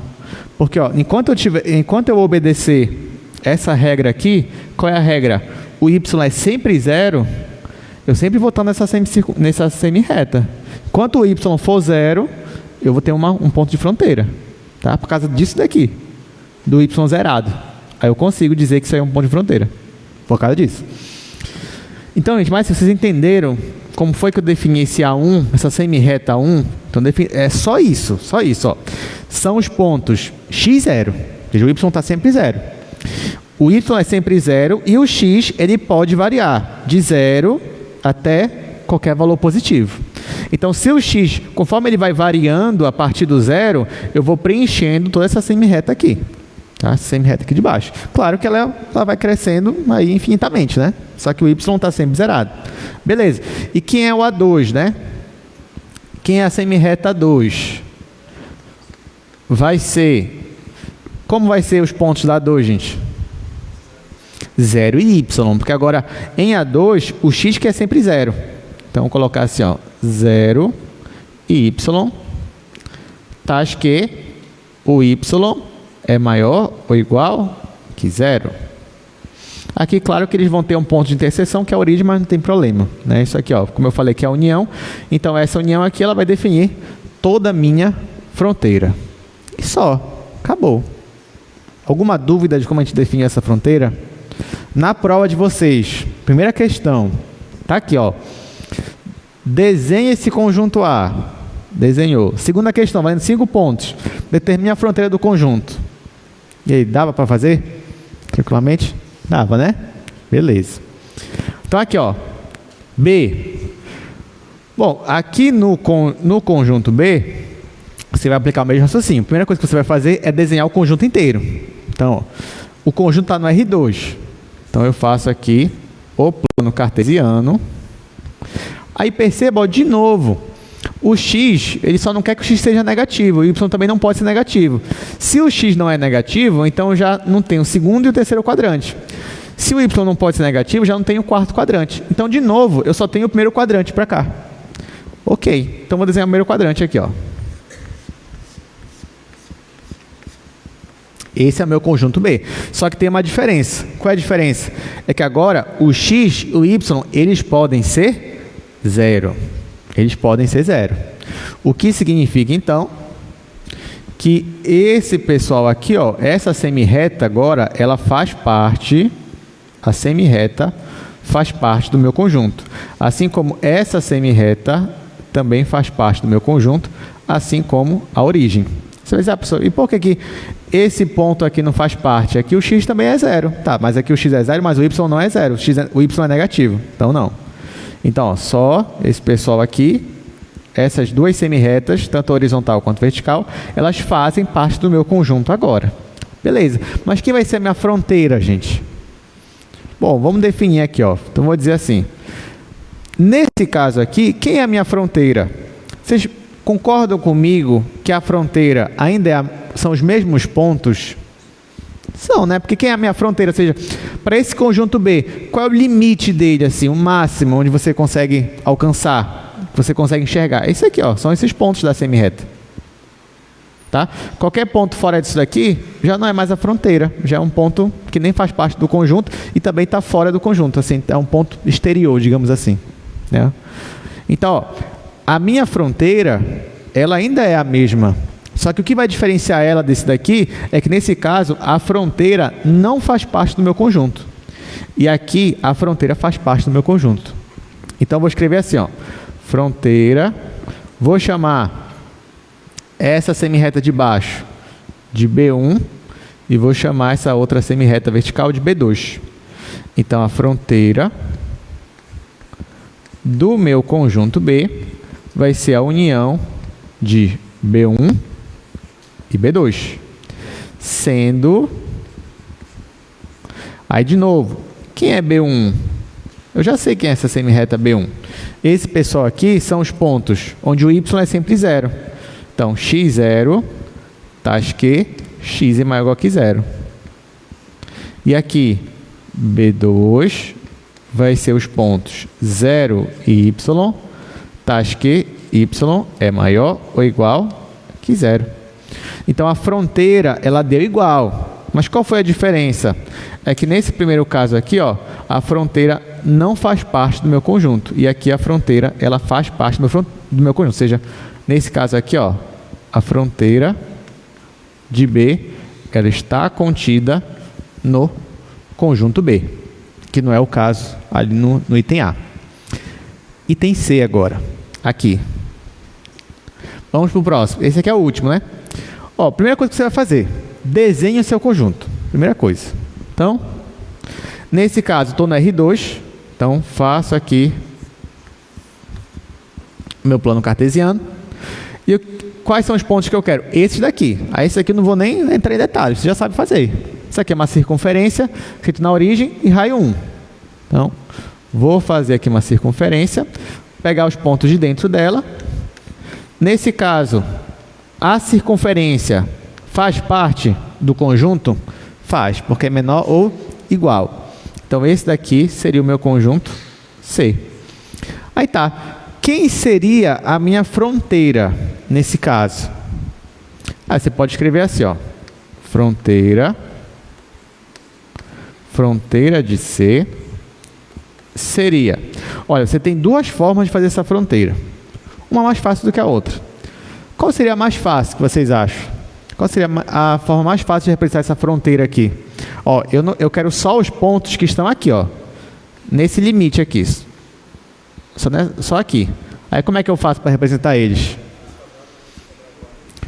Porque ó, enquanto eu obedecer essa regra aqui, qual é a regra? O y é sempre 0, eu sempre vou estar nessa semi-reta. Enquanto o y for 0, eu vou ter um ponto de fronteira. Tá? Por causa disso daqui, do y zerado. Aí eu consigo dizer que isso aí é um ponto de fronteira. Por causa disso. Então, gente, mas se vocês entenderam como foi que eu defini esse A1, essa semi-reta A1, então é só isso. Ó. São os pontos x0. Veja, o y está sempre 0. O y é sempre 0 e o x ele pode variar de 0 até qualquer valor positivo. Então, se o x, conforme ele vai variando a partir do 0, eu vou preenchendo toda essa semi-reta aqui. Tá? Essa semi-reta aqui de baixo. Claro que ela vai crescendo aí infinitamente, né? Só que o y está sempre zerado. Beleza. E quem é o A2, né? Quem é a semi-reta 2? Vai ser... Como vai ser os pontos da A2, gente? 0 e y, porque agora em A2, o x que é sempre 0. Então, vou colocar assim, ó, 0 e y, tais que o y é maior ou igual que 0. Aqui, claro que eles vão ter um ponto de interseção, que é a origem, mas não tem problema. Né? Isso aqui, ó, como eu falei que é a união, então essa união aqui ela vai definir toda a minha fronteira. E só, acabou. Alguma dúvida de como a gente define essa fronteira? Na prova de vocês, primeira questão, tá aqui, ó. Desenhe esse conjunto A. Desenhou. Segunda questão, valendo 5 pontos. Determine a fronteira do conjunto. E aí, dava para fazer? Tranquilamente? Dava, né? Beleza. Então, aqui, ó. B. Bom, aqui no conjunto B, você vai aplicar o mesmo raciocínio. A primeira coisa que você vai fazer é desenhar o conjunto inteiro. Então, ó, o conjunto está no R2. Então, eu faço aqui o plano cartesiano. Aí, perceba, ó, de novo, o x, ele só não quer que o x seja negativo. O y também não pode ser negativo. Se o x não é negativo, então eu já não tenho o segundo e o terceiro quadrante. Se o y não pode ser negativo, já não tenho o quarto quadrante. Então, de novo, eu só tenho o primeiro quadrante para cá. Ok, então vou desenhar o primeiro quadrante aqui, ó. Esse é o meu conjunto B. Só que tem uma diferença. Qual é a diferença? É que agora o x e o y, eles podem ser 0. Eles podem ser 0. O que significa, então, que esse pessoal aqui, ó, essa semi-reta agora, ela faz parte, a semi-reta faz parte do meu conjunto. Assim como essa semi-reta também faz parte do meu conjunto, assim como a origem. Você vai dizer, professor, e por que esse ponto aqui não faz parte? Aqui o x também é 0. Tá, mas aqui o x é 0, mas o y não é 0. O y é negativo. Então, não. Então, ó, só esse pessoal aqui, essas duas semi-retas, tanto horizontal quanto vertical, elas fazem parte do meu conjunto agora. Beleza. Mas quem vai ser a minha fronteira, gente? Bom, vamos definir aqui, ó. Então, vou dizer assim. Nesse caso aqui, quem é a minha fronteira? Vocês concordam comigo que a fronteira ainda são os mesmos pontos? São, né? Porque quem é a minha fronteira? Ou seja, para esse conjunto B, qual é o limite dele, assim, o máximo onde você consegue alcançar, você consegue enxergar? Esse aqui, ó, são esses pontos da semi-reta. Tá? Qualquer ponto fora disso daqui já não é mais a fronteira, já é um ponto que nem faz parte do conjunto e também está fora do conjunto, assim, é um ponto exterior, digamos assim. Né? Então, ó, a minha fronteira, ela ainda é a mesma. Só que o que vai diferenciar ela desse daqui é que, nesse caso, a fronteira não faz parte do meu conjunto. E aqui, a fronteira faz parte do meu conjunto. Então, vou escrever assim, ó. Fronteira. Vou chamar essa semi-reta de baixo de B1 e vou chamar essa outra semi-reta vertical de B2. Então, a fronteira do meu conjunto B vai ser a união de B1 e B2, sendo... Aí, de novo, quem é B1? Eu já sei quem é essa semi-reta B1. Esse pessoal aqui são os pontos onde o y é sempre 0. Então, x0, tais que x é maior ou igual que 0. E aqui, B2 vai ser os pontos 0 e y, tais que y é maior ou igual que 0. Então, a fronteira, ela deu igual. Mas qual foi a diferença? É que nesse primeiro caso aqui, ó, a fronteira não faz parte do meu conjunto. E aqui a fronteira, ela faz parte do meu conjunto. Ou seja, nesse caso aqui, ó, a fronteira de B, ela está contida no conjunto B, que não é o caso ali no item A. Item C agora, aqui. Vamos para o próximo. Esse aqui é o último, né? Ó, primeira coisa que você vai fazer, desenhe o seu conjunto. Primeira coisa. Então, nesse caso, estou no R2, então faço aqui meu plano cartesiano. E quais são os pontos que eu quero? Esses daqui. Aí esse aqui eu não vou nem entrar em detalhes, você já sabe fazer. Isso aqui é uma circunferência, escrito na origem, e raio 1. Então, vou fazer aqui uma circunferência, pegar os pontos de dentro dela. Nesse caso, a circunferência faz parte do conjunto? Faz, porque é menor ou igual. Então, esse daqui seria o meu conjunto C. Aí tá. Quem seria a minha fronteira nesse caso? Aí você pode escrever assim, ó. Fronteira de C seria... Olha, você tem duas formas de fazer essa fronteira. Uma mais fácil do que a outra. Qual seria a mais fácil que vocês acham? Qual seria a forma mais fácil de representar essa fronteira aqui? Ó, eu quero só os pontos que estão aqui, ó. Nesse limite aqui. Só aqui. Aí como é que eu faço para representar eles?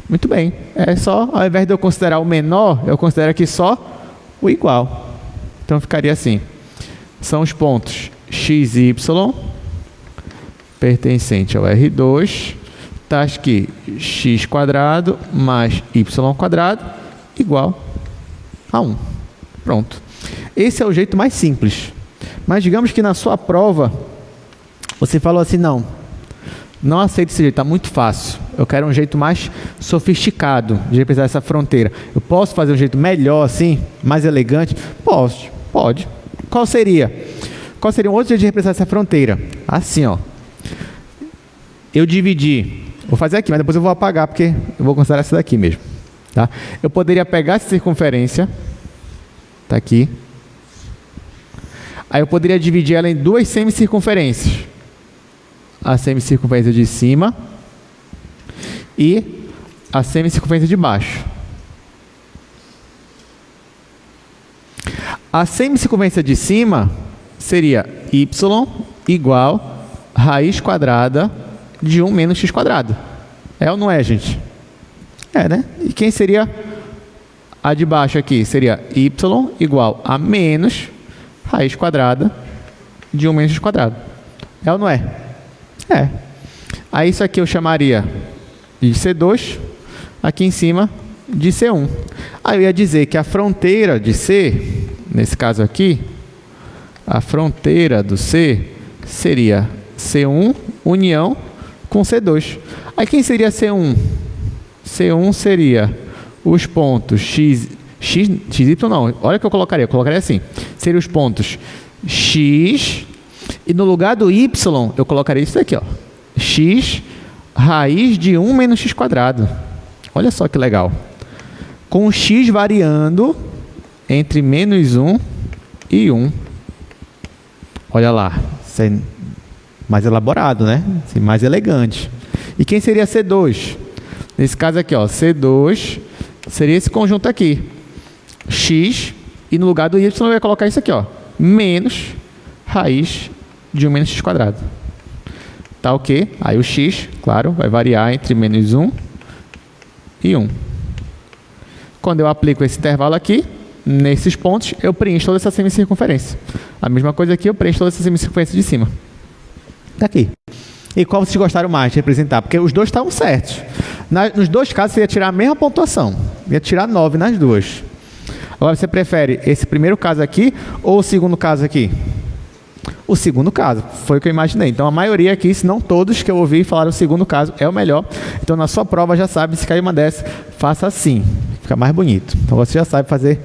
Muito bem. É só, ao invés de eu considerar o menor, eu considero aqui só o igual. Então ficaria assim. São os pontos x e y pertencente ao R2, tais que x² mais y² igual a 1. Pronto. Esse é o jeito mais simples. Mas digamos que na sua prova você falou assim, não aceito esse jeito, está muito fácil. Eu quero um jeito mais sofisticado de representar essa fronteira. Eu posso fazer um jeito melhor assim, mais elegante? Pode. Qual seria? Qual seria um outro jeito de representar essa fronteira? Assim, ó. Eu dividi. Vou fazer aqui, mas depois eu vou apagar, porque eu vou considerar essa daqui mesmo. Tá? Eu poderia pegar essa circunferência. Está aqui. Aí eu poderia dividir ela em duas semicircunferências. A semicircunferência de cima e a semicircunferência de baixo. A semicircunferência de cima seria y igual raiz quadrada de 1 menos x². É ou não é, gente? É, né? E quem seria a de baixo aqui? Seria y igual a menos raiz quadrada de 1 menos x². É ou não é? É. Aí isso aqui eu chamaria de C2, aqui em cima de C1. Aí eu ia dizer que a fronteira de C, nesse caso aqui, a fronteira do C seria C1 união com C2. Aí quem seria C1? C1 seria os pontos XY não, olha o que eu colocaria assim. Seria os pontos X, e no lugar do Y, eu colocaria isso aqui, ó. X raiz de 1 menos x². Olha só que legal. Com o X variando entre menos 1 e 1. Olha lá. Isso é mais elaborado, né? Mais elegante. E quem seria C2? Nesse caso aqui, ó, C2 seria esse conjunto aqui. X, e no lugar do Y eu ia colocar isso aqui, ó. Menos raiz de 1 menos x². Tá ok? Aí o x, claro, vai variar entre menos 1 e 1. Quando eu aplico esse intervalo aqui, nesses pontos, eu preencho toda essa semicircunferência. A mesma coisa aqui, eu preencho toda essa semicircunferência de cima. Tá aqui. E qual vocês gostaram mais de representar? Porque os dois estavam certos. Nos dois casos, você ia tirar a mesma pontuação. Ia tirar 9 nas duas. Agora, você prefere esse primeiro caso aqui ou o segundo caso aqui? O segundo caso, foi o que eu imaginei. Então, a maioria aqui, se não todos que eu ouvi falaram o segundo caso é o melhor. Então, na sua prova, já sabe, se cair uma dessa, faça assim. Fica mais bonito. Então, você já sabe fazer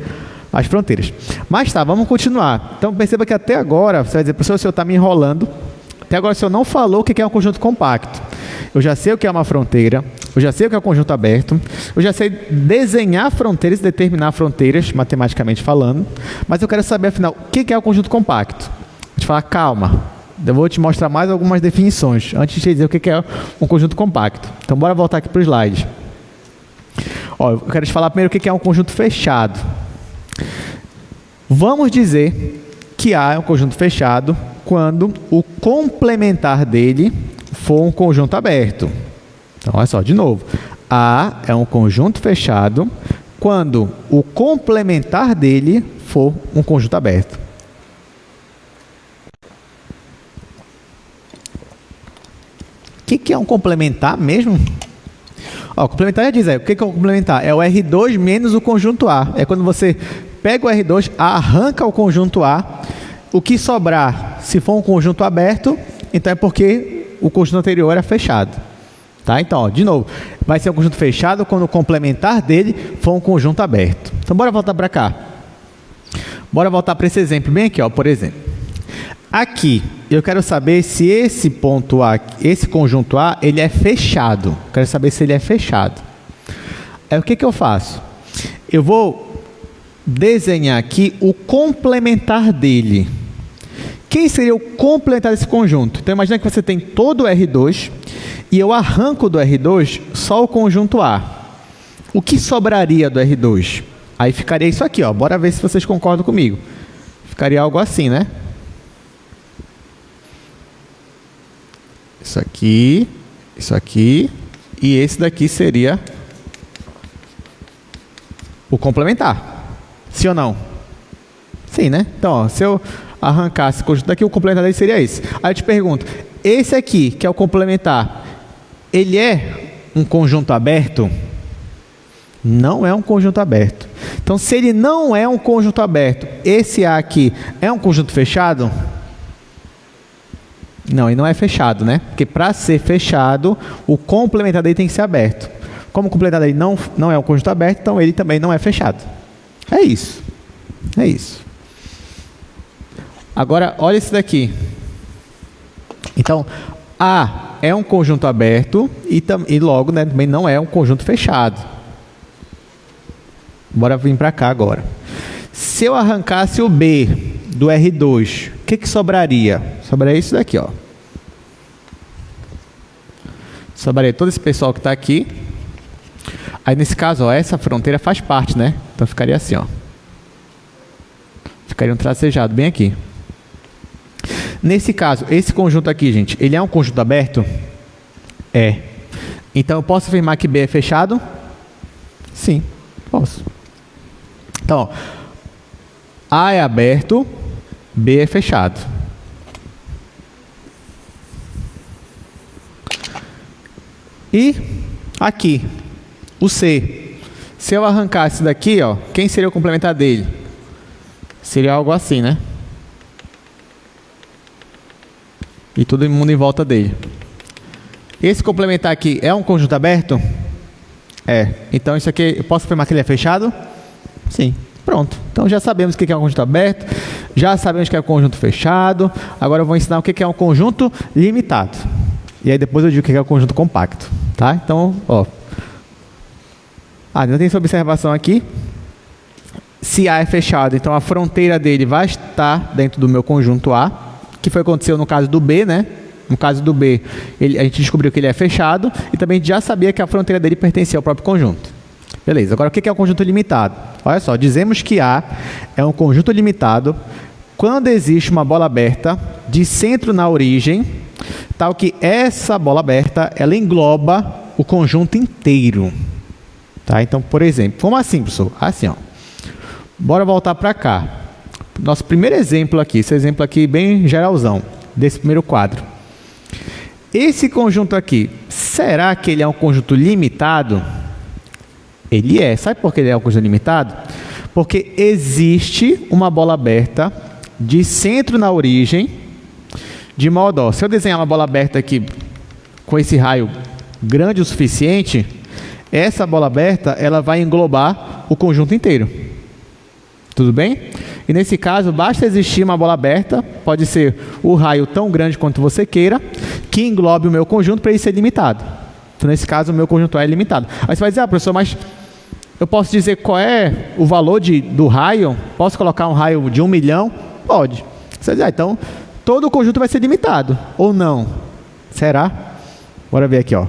as fronteiras. Mas tá, vamos continuar. Então perceba que até agora, você vai dizer, professor, o senhor está me enrolando. Até agora o senhor não falou o que é um conjunto compacto. Eu já sei o que é uma fronteira, eu já sei o que é um conjunto aberto, eu já sei desenhar fronteiras e determinar fronteiras, matematicamente falando, mas eu quero saber, afinal, o que é um conjunto compacto? Vou te falar, calma, eu vou te mostrar mais algumas definições, antes de te dizer o que é um conjunto compacto. Então, bora voltar aqui para o slide. Ó, eu quero te falar primeiro o que é um conjunto fechado. Vamos dizer que A é um conjunto fechado quando o complementar dele for um conjunto aberto. Então, olha só, de novo. A é um conjunto fechado quando o complementar dele for um conjunto aberto. O que é um complementar mesmo? Ó, complementar já diz, o que é um complementar? É o R2 menos o conjunto A. É quando você pega o R2, arranca o conjunto A, o que sobrar, se for um conjunto aberto, então é porque o conjunto anterior era fechado. Tá? Então, ó, de novo, vai ser um conjunto fechado quando o complementar dele for um conjunto aberto. Então, bora voltar para cá. Bora voltar para esse exemplo bem aqui, ó, por exemplo. Aqui, eu quero saber se esse ponto A, esse conjunto A, ele é fechado. Quero saber se ele é fechado. Aí, o que eu faço? Eu vou desenhar aqui o complementar dele. Quem seria o complementar desse conjunto? Então, imagina que você tem todo o R2 e eu arranco do R2 só o conjunto A. O que sobraria do R2? Aí ficaria isso aqui, ó. Bora ver se vocês concordam comigo. Ficaria algo assim, né? Isso aqui e esse daqui seria o complementar. Sim ou não? Sim, né? Então, ó, se eu arrancasse o conjunto daqui, o complementar dele seria esse. Aí eu te pergunto, esse aqui, que é o complementar, ele é um conjunto aberto? Não é um conjunto aberto. Então, se ele não é um conjunto aberto, esse A aqui é um conjunto fechado? Não, ele não é fechado, né? Porque para ser fechado, o complementar dele tem que ser aberto. Como o complementar dele não é um conjunto aberto, então ele também não é fechado. É isso. É isso. Agora, olha esse daqui. Então, A é um conjunto aberto e logo, né, também não é um conjunto fechado. Bora vir para cá agora. Se eu arrancasse o B do R2, o que sobraria? Sobraria isso daqui, ó. Sobraria todo esse pessoal que está aqui. Aí, nesse caso, ó, essa fronteira faz parte, né? Então, ficaria assim, ó. Ficaria um tracejado bem aqui. Nesse caso, esse conjunto aqui, gente, ele é um conjunto aberto? É. Então, eu posso afirmar que B é fechado? Sim, posso. Então, ó, A é aberto, B é fechado. E aqui, o C. Se eu arrancasse daqui, ó, quem seria o complementar dele? Seria algo assim, né? E todo mundo em volta dele. Esse complementar aqui é um conjunto aberto? É. Então, isso aqui, eu posso afirmar que ele é fechado? Sim. Pronto. Então, já sabemos o que é um conjunto aberto, já sabemos o que é um conjunto fechado. Agora, eu vou ensinar o que é um conjunto limitado. E aí, depois eu digo o que é um conjunto compacto. Tá? Então, ó. Ainda tem essa observação aqui. Se A é fechado, então a fronteira dele vai estar dentro do meu conjunto A, que foi o que aconteceu no caso do B, né? No caso do B, a gente descobriu que ele é fechado e também já sabia que a fronteira dele pertencia ao próprio conjunto. Beleza, agora o que é um conjunto limitado? Olha só, dizemos que A é um conjunto limitado quando existe uma bola aberta de centro na origem, tal que essa bola aberta, ela engloba o conjunto inteiro. Tá? Então, por exemplo, como assim, professor? Assim, ó. Bora voltar para cá. Nosso primeiro exemplo aqui, esse exemplo aqui bem geralzão, desse primeiro quadro. Esse conjunto aqui, será que ele é um conjunto limitado? Ele é. Sabe por que ele é um conjunto limitado? Porque existe uma bola aberta de centro na origem, de modo, ó, se eu desenhar uma bola aberta aqui com esse raio grande o suficiente, essa bola aberta ela vai englobar o conjunto inteiro. Tudo bem? E nesse caso, basta existir uma bola aberta, pode ser o raio tão grande quanto você queira, que englobe o meu conjunto para ele ser limitado. Então, nesse caso, o meu conjunto A é limitado. Aí você vai dizer, professor, mas eu posso dizer qual é o valor do raio? Posso colocar um raio de 1 milhão? Pode. Você vai dizer, então, todo o conjunto vai ser limitado, ou não? Será? Bora ver aqui, ó.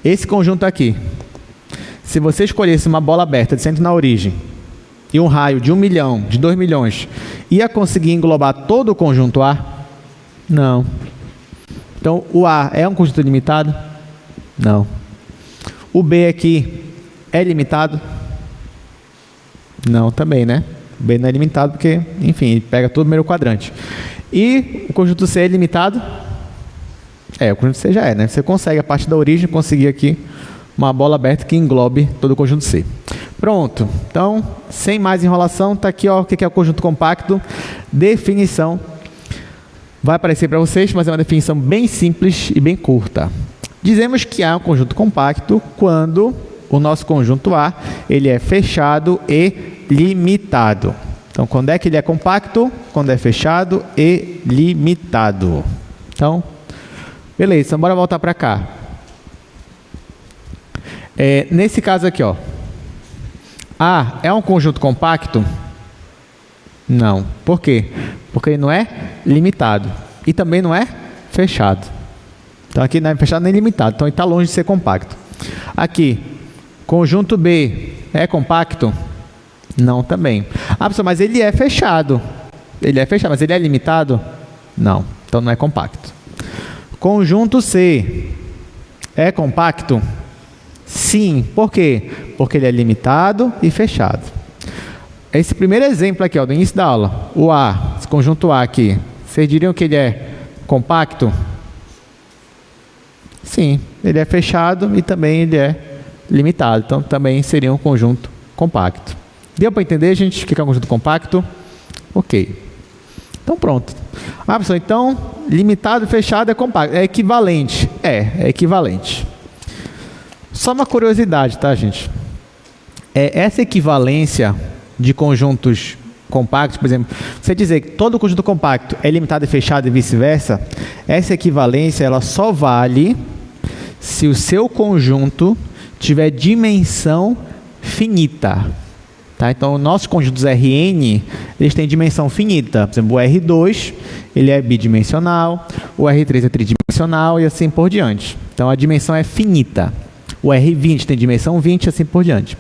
Esse conjunto aqui, se você escolhesse uma bola aberta de centro na origem, e um raio de 1 milhão, de 2 milhões, ia conseguir englobar todo o conjunto A? Não. Então, o A é um conjunto limitado? Não. O B aqui é limitado? Não, também, né? O B não é limitado porque, enfim, ele pega todo o primeiro quadrante. E o conjunto C é limitado? O conjunto C já é, né? Você consegue, a partir da origem, conseguir aqui uma bola aberta que englobe todo o conjunto C. Pronto. Então, sem mais enrolação, está aqui ó, o que é o conjunto compacto. Definição. Vai aparecer para vocês, mas é uma definição bem simples e bem curta. Dizemos que A é um conjunto compacto quando o nosso conjunto A ele é fechado e limitado. Então, quando é que ele é compacto? Quando é fechado e limitado. Então, beleza. Então, bora voltar para cá. Nesse caso aqui, ó, A é um conjunto compacto? Não. Por quê? Porque ele não é limitado. E também não é fechado. Então, aqui não é fechado nem limitado. Então, ele está longe de ser compacto. Aqui, conjunto B é compacto? Não, também. Ah, professor, mas ele é fechado. Ele é fechado, mas ele é limitado? Não. Então, não é compacto. Conjunto C é compacto? Sim. Por quê? Porque ele é limitado e fechado. Esse primeiro exemplo aqui, ó, do início da aula, o A, esse conjunto A aqui, vocês diriam que ele é compacto? Sim. Ele é fechado e também ele é limitado. Então, também seria um conjunto compacto. Deu para entender, gente, o que é um conjunto compacto? Ok. Então, pronto. Ah, professor, então, limitado e fechado é compacto. É equivalente. É equivalente. Só uma curiosidade, tá, gente? Essa equivalência de conjuntos compactos, por exemplo, você dizer que todo conjunto compacto é limitado e fechado e vice-versa, essa equivalência ela só vale se o seu conjunto tiver dimensão finita. Tá? Então, nossos conjuntos Rn, eles têm dimensão finita. Por exemplo, o R2 ele é bidimensional, o R3 é tridimensional e assim por diante. Então, a dimensão é finita. O R20 tem dimensão 20 e assim por diante.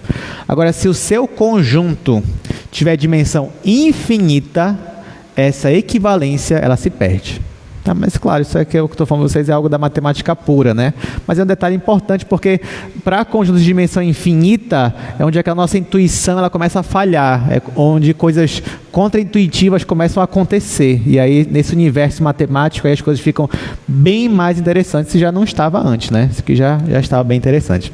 Agora, se o seu conjunto tiver dimensão infinita, essa equivalência ela se perde. Tá? Mas, claro, isso aqui é o que estou falando para vocês, é algo da matemática pura, né? Mas é um detalhe importante, porque para conjuntos de dimensão infinita, é onde é que a nossa intuição ela começa a falhar, é onde coisas contraintuitivas começam a acontecer. E aí, nesse universo matemático, aí as coisas ficam bem mais interessantes, se já não estava antes, né? Isso aqui já estava bem interessante.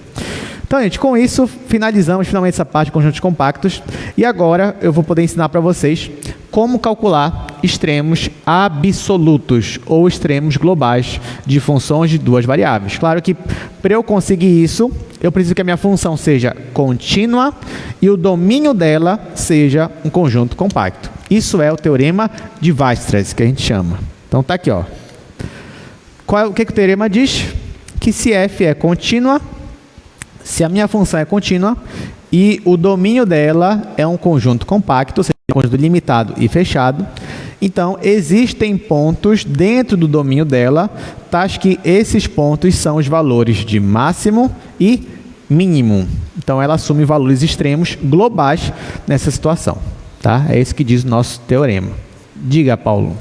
Então, gente, com isso, finalizamos finalmente essa parte de conjuntos compactos. E agora eu vou poder ensinar para vocês como calcular extremos absolutos ou extremos globais de funções de duas variáveis. Claro que para eu conseguir isso, eu preciso que a minha função seja contínua e o domínio dela seja um conjunto compacto. Isso é o teorema de Weierstrass, que a gente chama. Então, tá aqui, ó. O que o teorema diz? Que se f é contínua, se a minha função é contínua e o domínio dela é um conjunto compacto, ou seja, um conjunto limitado e fechado, então existem pontos dentro do domínio dela, tais que esses pontos são os valores de máximo e mínimo. Então ela assume valores extremos globais nessa situação. Tá? É isso que diz o nosso teorema. Diga, Paulo.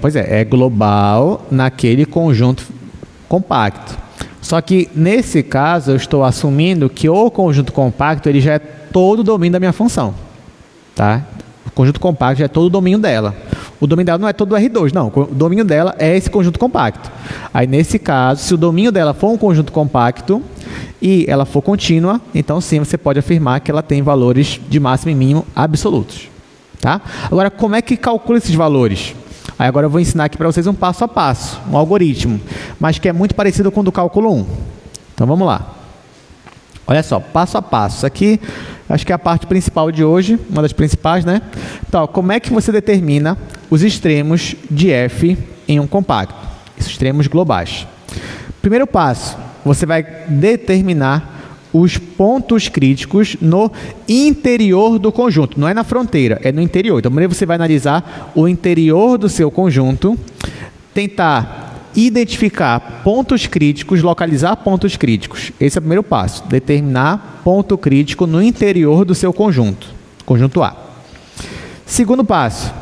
Pois é global naquele conjunto compacto. Só que, nesse caso, eu estou assumindo que o conjunto compacto ele já é todo o domínio da minha função. Tá? O conjunto compacto já é todo o domínio dela. O domínio dela não é todo o R2, não. O domínio dela é esse conjunto compacto. Aí, nesse caso, se o domínio dela for um conjunto compacto e ela for contínua, então sim, você pode afirmar que ela tem valores de máximo e mínimo absolutos. Tá? Agora, como é que calcula esses valores? Aí agora eu vou ensinar aqui para vocês um passo a passo, um algoritmo, mas que é muito parecido com o do cálculo 1. Então vamos lá. Olha só, passo a passo. Isso aqui, acho que é a parte principal de hoje, uma das principais, né? Então, como é que você determina os extremos de f em um compacto? Esses extremos globais. Primeiro passo, você vai determinar os pontos críticos no interior do conjunto. Não é na fronteira, é no interior. Então, primeiro você vai analisar o interior do seu conjunto, tentar identificar pontos críticos, localizar pontos críticos. Esse é o primeiro passo. Determinar ponto crítico no interior do seu conjunto. Conjunto A. Segundo passo.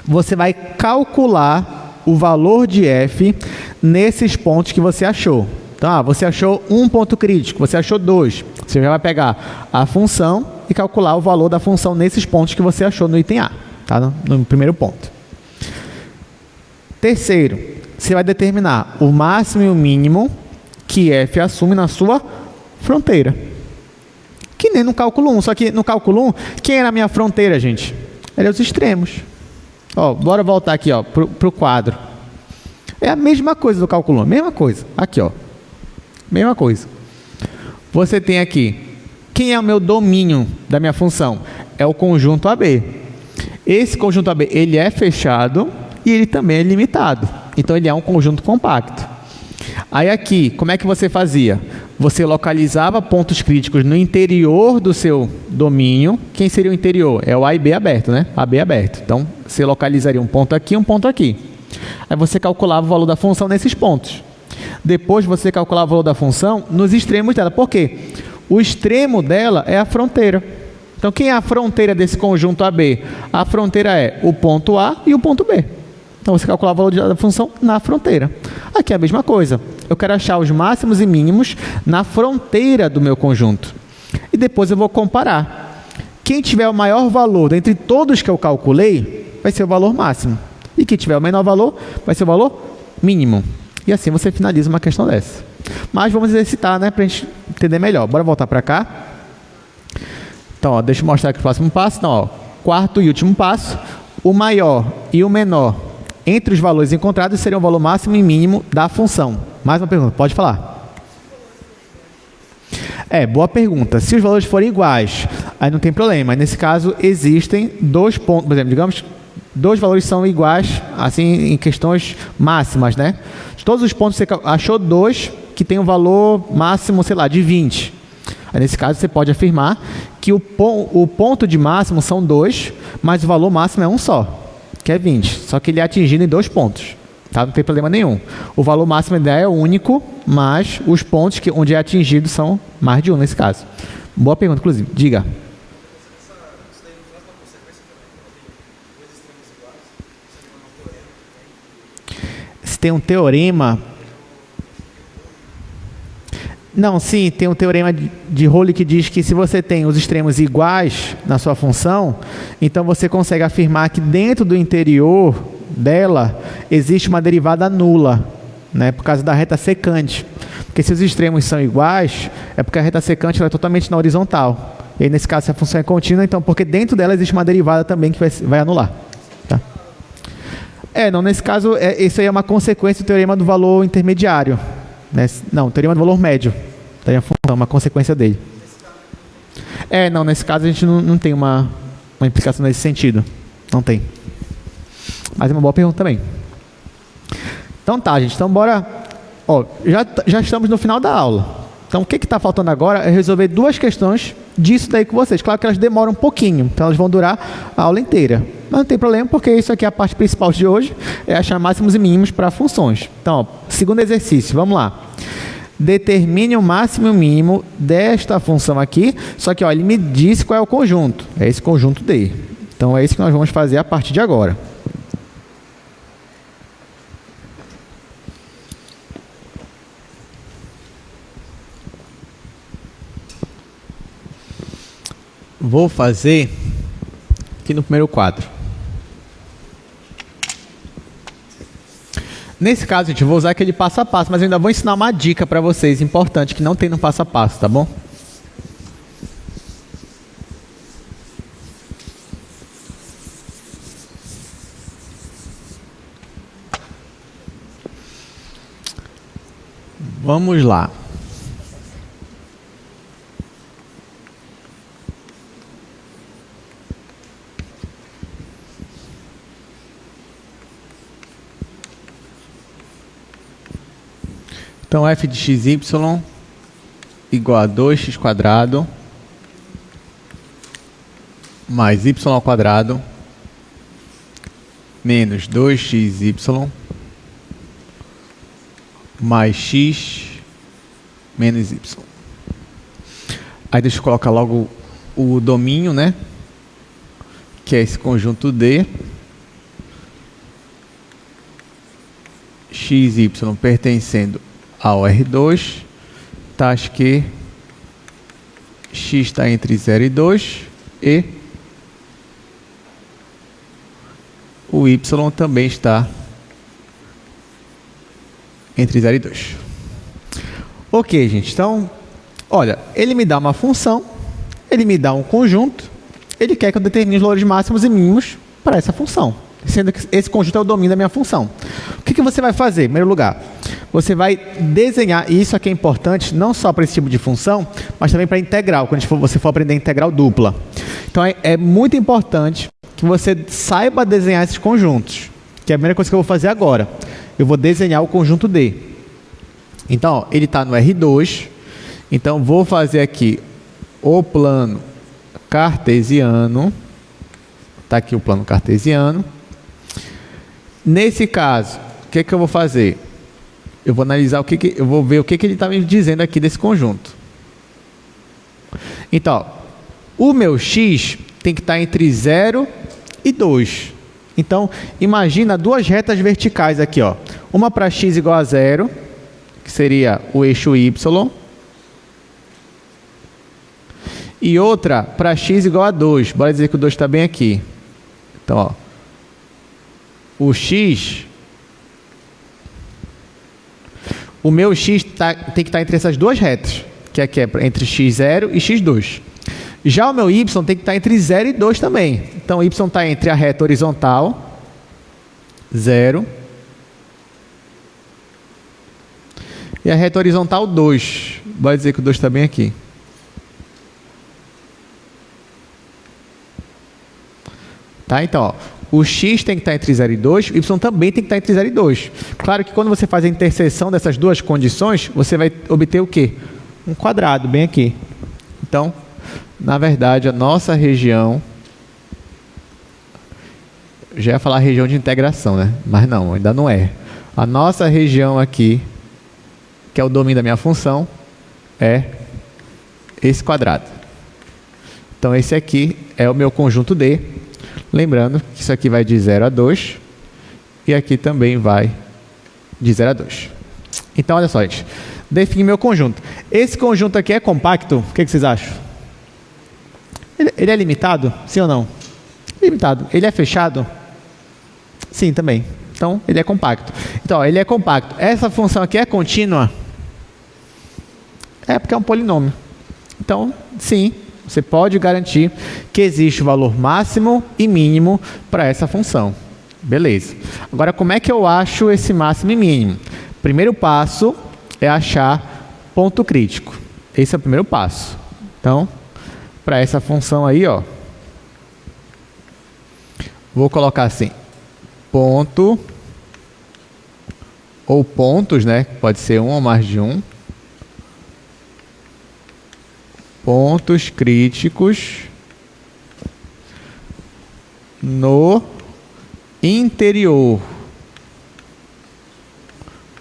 Você vai calcular o valor de f nesses pontos que você achou. Então, você achou um ponto crítico, você achou 2. Você já vai pegar a função e calcular o valor da função nesses pontos que você achou no item A. Tá? No primeiro ponto. Terceiro, você vai determinar o máximo e o mínimo que f assume na sua fronteira. Que nem no cálculo 1, só que no cálculo 1, quem era a minha fronteira, gente? Eram os extremos. Ó, bora voltar aqui para o quadro. É a mesma coisa do cálculo 1, mesma coisa. Aqui, ó. Mesma coisa. Você tem aqui, quem é o meu domínio da minha função? É o conjunto AB. Esse conjunto AB, ele é fechado e ele também é limitado. Então, ele é um conjunto compacto. Aí aqui, como é que você fazia? Você localizava pontos críticos no interior do seu domínio. Quem seria o interior? É o A e B aberto, né? AB aberto. Então, você localizaria um ponto aqui e um ponto aqui. Aí você calculava o valor da função nesses pontos. Depois você calculava o valor da função nos extremos dela. Por quê? O extremo dela é a fronteira. Então, quem é a fronteira desse conjunto AB? A fronteira é o ponto A e o ponto B. Então, você calculava o valor da função na fronteira. Aqui é a mesma coisa. Eu quero achar os máximos e mínimos na fronteira do meu conjunto. E depois eu vou comparar. Quem tiver o maior valor dentre todos que eu calculei, vai ser o valor máximo. E quem tiver o menor valor, vai ser o valor mínimo. E assim você finaliza uma questão dessa. Mas vamos exercitar, né, para a gente entender melhor. Bora voltar para cá. Então, ó, deixa eu mostrar aqui o próximo passo. Então, ó, quarto e último passo. O maior e o menor entre os valores encontrados seriam o valor máximo e mínimo da função. Mais uma pergunta, pode falar. Boa pergunta. Se os valores forem iguais, aí não tem problema. Nesse caso, existem dois pontos. Por exemplo, digamos, dois valores são iguais, assim, em questões máximas, né? De todos os pontos, você achou dois que tem um valor máximo, sei lá, de 20. Aí, nesse caso, você pode afirmar que o ponto de máximo são 2, mas o valor máximo é um só, que é 20. Só que ele é atingido em 2 pontos. Tá? Não tem problema nenhum. O valor máximo ainda é único, mas os pontos onde é atingido são mais de um nesse caso. Boa pergunta, inclusive. Diga. Se tem um teorema... Não, sim, tem um teorema de Rowley que diz que se você tem os extremos iguais na sua função, então você consegue afirmar que dentro do interior dela existe uma derivada nula, né, por causa da reta secante. Porque se os extremos são iguais, é porque a reta secante ela é totalmente na horizontal. E aí, nesse caso, se a função é contínua, então porque dentro dela existe uma derivada também que vai anular. Tá? Não, nesse caso, isso aí é uma consequência do teorema do valor intermediário. Não, o teorema do valor médio. Tem a função, uma consequência dele. Não, nesse caso a gente não tem uma implicação nesse sentido. Não tem. Mas é uma boa pergunta também. Então tá, gente. Então bora... já estamos no final da aula. Então o que está faltando agora é resolver 2 questões disso daí com vocês. Claro que elas demoram um pouquinho, então elas vão durar a aula inteira. Mas não tem problema, porque isso aqui é a parte principal de hoje, é achar máximos e mínimos para funções. Então, segundo exercício, vamos lá. Determine o máximo e o mínimo desta função aqui, só que ele me disse qual é o conjunto. É esse conjunto D. Então, é isso que nós vamos fazer a partir de agora. Vou fazer aqui no primeiro quadro. Nesse caso, gente, eu vou usar aquele passo a passo, mas eu ainda vou ensinar uma dica para vocês, importante, que não tem no passo a passo, tá bom? Vamos lá. Então, f de xy igual a 2x² mais y ao quadrado menos 2xy mais x menos y. Aí deixa eu colocar logo o domínio, né? Que é esse conjunto D. XY pertencendo ao R2, taxa que x está entre 0 e 2 e o y também está entre 0 e 2. Ok, gente. Então, olha, ele me dá uma função, ele me dá um conjunto, ele quer que eu determine os valores máximos e mínimos para essa função, sendo que esse conjunto é o domínio da minha função. O que você vai fazer? Em primeiro lugar, você vai desenhar, e isso aqui é importante, não só para esse tipo de função, mas também para integral, quando você for aprender integral dupla. Então, é muito importante que você saiba desenhar esses conjuntos, que é a primeira coisa que eu vou fazer agora. Eu vou desenhar o conjunto D. Então, ó, ele está no R2, então vou fazer aqui o plano cartesiano. Está aqui o plano cartesiano. Nesse caso, o que eu vou fazer? Eu vou analisar eu vou ver o que ele está me dizendo aqui desse conjunto. Então, ó, o meu x tem que estar entre 0 e 2. Então, imagina duas retas verticais aqui, ó. Uma para x igual a 0, que seria o eixo y, e outra para x igual a 2. Bora dizer que o 2 está bem aqui. Então, ó, o x, o meu x tem que estar entre essas duas retas, que aqui é entre x0 e x2. Já o meu y tem que estar entre 0 e 2 também. Então, o y está entre a reta horizontal, 0, e a reta horizontal, 2. Vai dizer que o 2 está bem aqui. Tá? Então, ó, o x tem que estar entre 0 e 2, o y também tem que estar entre 0 e 2. Claro que quando você faz a interseção dessas duas condições, você vai obter o quê? Um quadrado, bem aqui. Então, na verdade, a nossa região... Já ia falar região de integração, né? Mas não, ainda não é. A nossa região aqui, que é o domínio da minha função, é esse quadrado. Então, esse aqui é o meu conjunto D. Lembrando que isso aqui vai de 0 a 2 e aqui também vai de 0 a 2. Então, olha só, gente. Defini meu conjunto. Esse conjunto aqui é compacto? O que vocês acham? Ele é limitado? Sim ou não? Limitado. Ele é fechado? Sim, também. Então, ele é compacto. Então, ó, ele é compacto. Essa função aqui é contínua? É porque é um polinômio. Então, sim, você pode garantir que existe o valor máximo e mínimo para essa função. Beleza. Agora, como é que eu acho esse máximo e mínimo? Primeiro passo é achar ponto crítico. Esse é o primeiro passo. Então, para essa função aí, ó, vou colocar assim, ponto, ou pontos, né? Pode ser um ou mais de um. Pontos críticos no interior.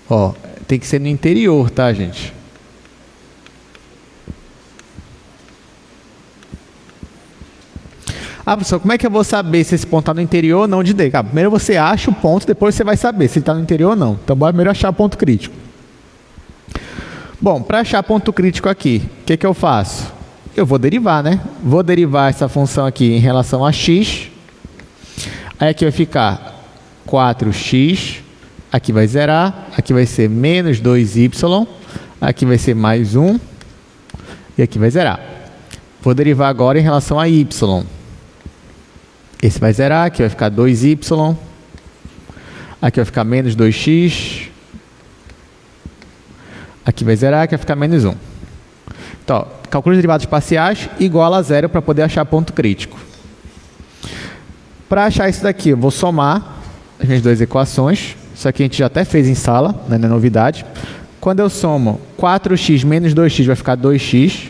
Ó, tem que ser no interior, tá, gente? Ah, professor, como é que eu vou saber se esse ponto está no interior ou não de D? Ah, primeiro você acha o ponto, depois você vai saber se ele está no interior ou não. Então, bora primeiro achar o ponto crítico. Bom, para achar ponto crítico aqui, o que eu faço? Eu vou derivar, né? Vou derivar essa função aqui em relação a x. Aí aqui vai ficar 4x. Aqui vai zerar. Aqui vai ser menos 2y. Aqui vai ser mais 1. E aqui vai zerar. Vou derivar agora em relação a y. Esse vai zerar, aqui vai ficar 2y, aqui vai ficar menos 2x, aqui vai zerar, aqui vai ficar menos 1. Então, calcule os derivados parciais igual a 0 para poder achar ponto crítico. Para achar isso daqui, eu vou somar as minhas duas equações. Isso aqui a gente já até fez em sala, né, não é novidade. Quando eu somo 4x menos 2x, vai ficar 2x.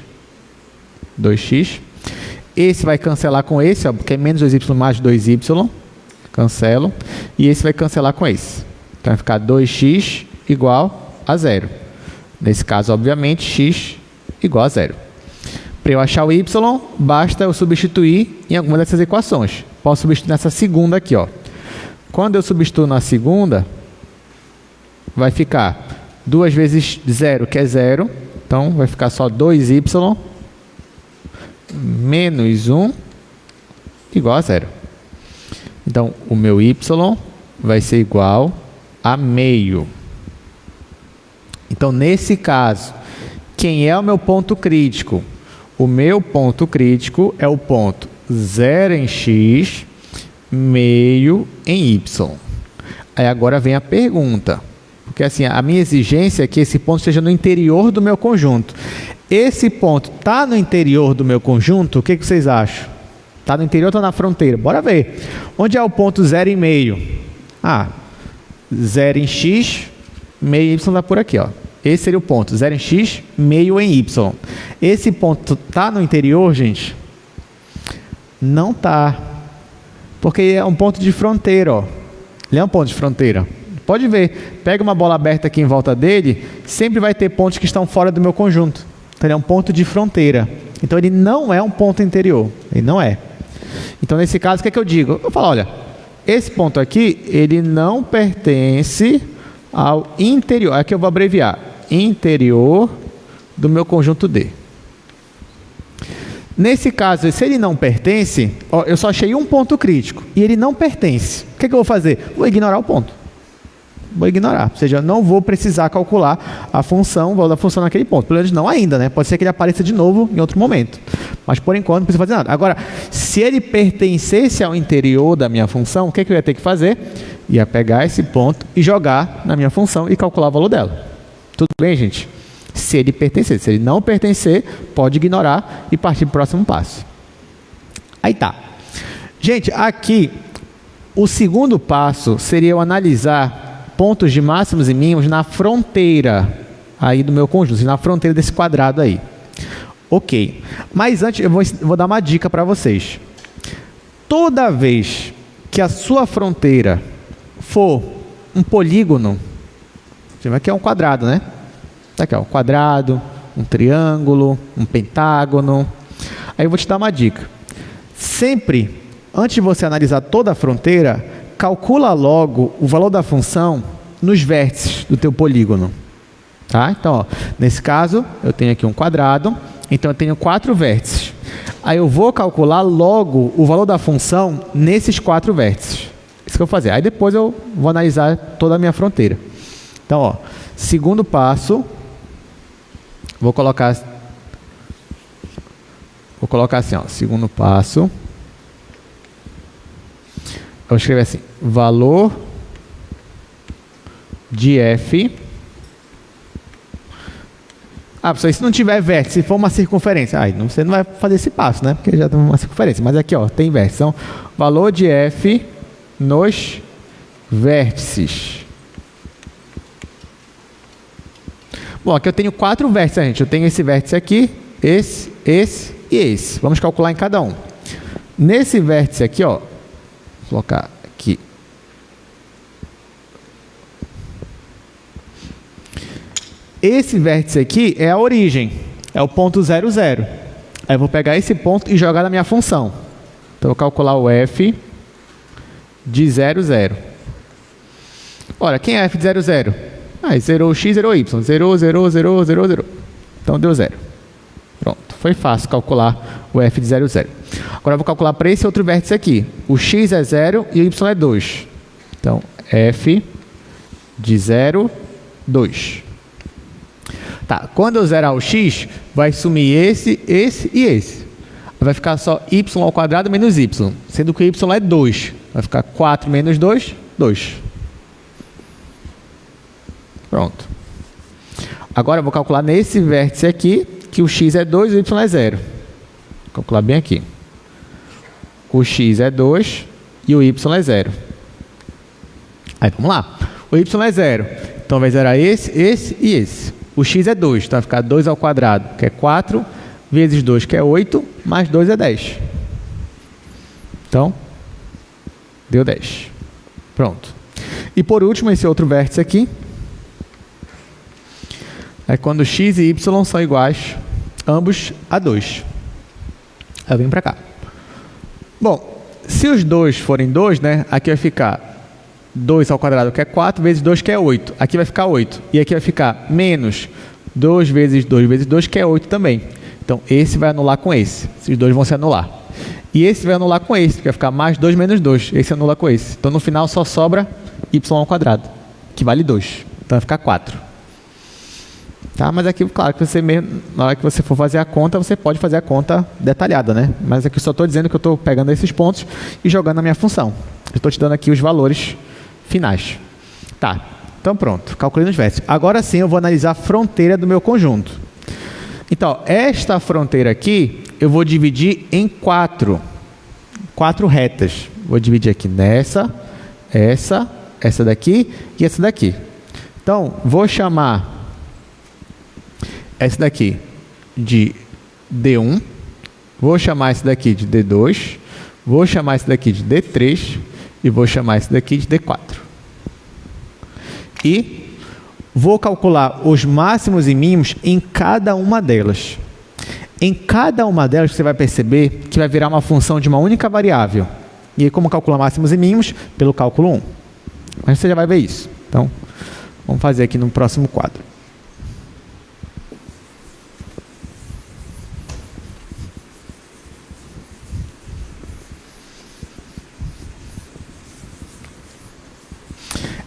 2x. Esse vai cancelar com esse, ó, porque é menos 2y mais 2y. Cancelo. E esse vai cancelar com esse. Então vai ficar 2x igual a 0. Nesse caso, obviamente, x igual a 0. Para eu achar o y, basta eu substituir em alguma dessas equações. Posso substituir nessa segunda aqui, ó. Quando eu substituo na segunda, vai ficar 2 vezes 0, que é 0. Então, vai ficar só 2y menos 1 igual a 0. Então, o meu y vai ser igual a meio. Então, nesse caso, quem é o meu ponto crítico? O meu ponto crítico é o ponto 0 em x, meio em y. Aí agora vem a pergunta. Porque assim, a minha exigência é que esse ponto esteja no interior do meu conjunto. Esse ponto está no interior do meu conjunto? O que vocês acham? Está no interior ou está na fronteira? Bora ver. Onde é o ponto 0 em meio? 0 em x, meio em y está por aqui, ó. Esse seria o ponto, 0 em x, meio em y. Esse ponto está no interior, gente? Não está. Porque é um ponto de fronteira, ó. Ele é um ponto de fronteira. Pode ver, pega uma bola aberta aqui em volta dele, sempre vai ter pontos que estão fora do meu conjunto. Então ele é um ponto de fronteira. Então ele não é um ponto interior. Ele não é. Então nesse caso, o que é que eu digo? Eu falo, olha, esse ponto aqui, ele não pertence ao interior. Aqui eu vou abreviar. Interior do meu conjunto D. Nesse caso, se ele não pertence, ó, eu só achei um ponto crítico e ele não pertence. O que é que eu vou fazer? Vou ignorar o ponto. Vou ignorar. Ou seja, não vou precisar calcular a função, o valor da função naquele ponto. Pelo menos não ainda, né? Pode ser que ele apareça de novo em outro momento. Mas por enquanto não precisa fazer nada. Agora, se ele pertencesse ao interior da minha função, o que é que eu ia ter que fazer? Ia pegar esse ponto e jogar na minha função e calcular o valor dela. Tudo bem, gente? Se ele pertencer. Se ele não pertencer, pode ignorar e partir para o próximo passo. Aí tá. Gente, aqui, o segundo passo seria eu analisar pontos de máximos e mínimos na fronteira aí do meu conjunto, na fronteira desse quadrado aí. Ok. Mas antes, eu vou dar uma dica para vocês. Toda vez que a sua fronteira for um polígono, aqui é um quadrado, né? Tá aqui, ó, um quadrado, um triângulo, um pentágono. Aí eu vou te dar uma dica. Sempre, antes de você analisar toda a fronteira, calcula logo o valor da função nos vértices do teu polígono. Tá? Então, ó, nesse caso, eu tenho aqui um quadrado, então eu tenho 4 vértices. Aí eu vou calcular logo o valor da função nesses 4 vértices. Isso que eu vou fazer. Aí depois eu vou analisar toda a minha fronteira. Então, ó, segundo passo, vou colocar assim, ó, segundo passo. Eu vou escrever assim, valor de f. Professor, se não tiver vértice, se for uma circunferência, aí você não vai fazer esse passo, né? Porque já tem uma circunferência. Mas aqui, ó, tem vértice. Então, valor de f nos vértices. Bom, aqui eu tenho 4 vértices, gente. Eu tenho esse vértice aqui, esse e esse. Vamos calcular em cada um. Nesse vértice aqui, ó, vou colocar aqui. Esse vértice aqui é a origem, é o ponto 0, 0. Aí eu vou pegar esse ponto e jogar na minha função. Então, eu vou calcular o f de 0, 0. Ora, quem é f de 0, 0? Zerou x, zerou y. Zerou, zerou, zerou, zerou, zerou. Então, deu 0. Pronto. Foi fácil calcular o f de 0, 0. Agora, eu vou calcular para esse outro vértice aqui. O x é 0 e o y é 2. Então, f de 0, 2. Tá, quando eu zerar o x, vai sumir esse e esse. Vai ficar só y ao quadrado menos y, sendo que o y é 2. Vai ficar 4 menos 2, 2. Pronto. Agora eu vou calcular nesse vértice aqui, que o x é 2 e o y é 0. Vou calcular bem aqui. O x é 2 e o y é 0. Aí, vamos lá. O y é 0. Então vai zerar esse, esse e esse. O x é 2, então vai ficar 2 ao quadrado, que é 4, vezes 2, que é 8, mais 2 é 10. Então, deu 10. Pronto. E por último, esse outro vértice aqui, é quando x e y são iguais, ambos a 2. Aí eu venho para cá. Bom, se os dois forem 2, né, aqui vai ficar 2 ao quadrado, que é 4, vezes 2, que é 8. Aqui vai ficar 8. E aqui vai ficar menos 2 vezes 2 vezes 2, que é 8 também. Então, esse vai anular com esse. Esses dois vão se anular. E esse vai anular com esse, porque vai ficar mais 2 menos 2. Esse anula com esse. Então, no final, só sobra y ao quadrado, que vale 2. Então, vai ficar 4. Tá? Mas aqui, claro, que você mesmo, na hora que você for fazer a conta, você pode fazer a conta detalhada, né? Mas aqui eu só estou dizendo que eu estou pegando esses pontos e jogando na minha função. Eu estou te dando aqui os valores finais. Tá, então pronto, calculei nos vértices. Agora sim eu vou analisar a fronteira do meu conjunto. Então, esta fronteira aqui, eu vou dividir em 4 retas. Vou dividir aqui nessa, essa daqui e essa daqui. Então, vou chamar essa daqui de D1, vou chamar esse daqui de D2, vou chamar esse daqui de D3 e vou chamar esse daqui de D4. E vou calcular os máximos e mínimos em cada uma delas. Em cada uma delas você vai perceber que vai virar uma função de uma única variável. E aí, como calcular máximos e mínimos? Pelo cálculo 1. Mas você já vai ver isso. Então, vamos fazer aqui no próximo quadro.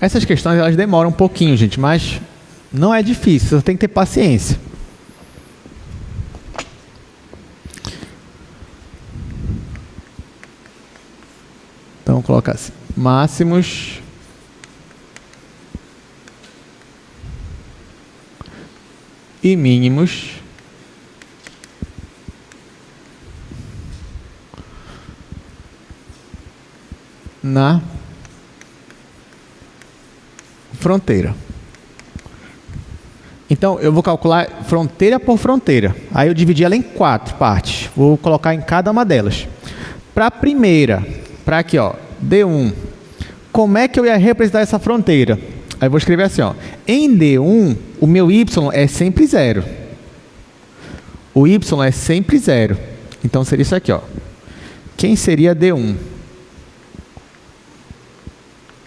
Essas questões elas demoram um pouquinho, gente, mas não é difícil, você tem que ter paciência. Então, vou colocar assim, máximos e mínimos na fronteira. Então, eu vou calcular fronteira por fronteira. Aí eu dividi ela em 4 partes. Vou colocar em cada uma delas. Para a primeira, para aqui, ó, D1, como é que eu ia representar essa fronteira? Aí eu vou escrever assim, ó, em D1, o meu y é sempre 0. O y é sempre 0. Então, seria isso aqui, ó. Quem seria D1?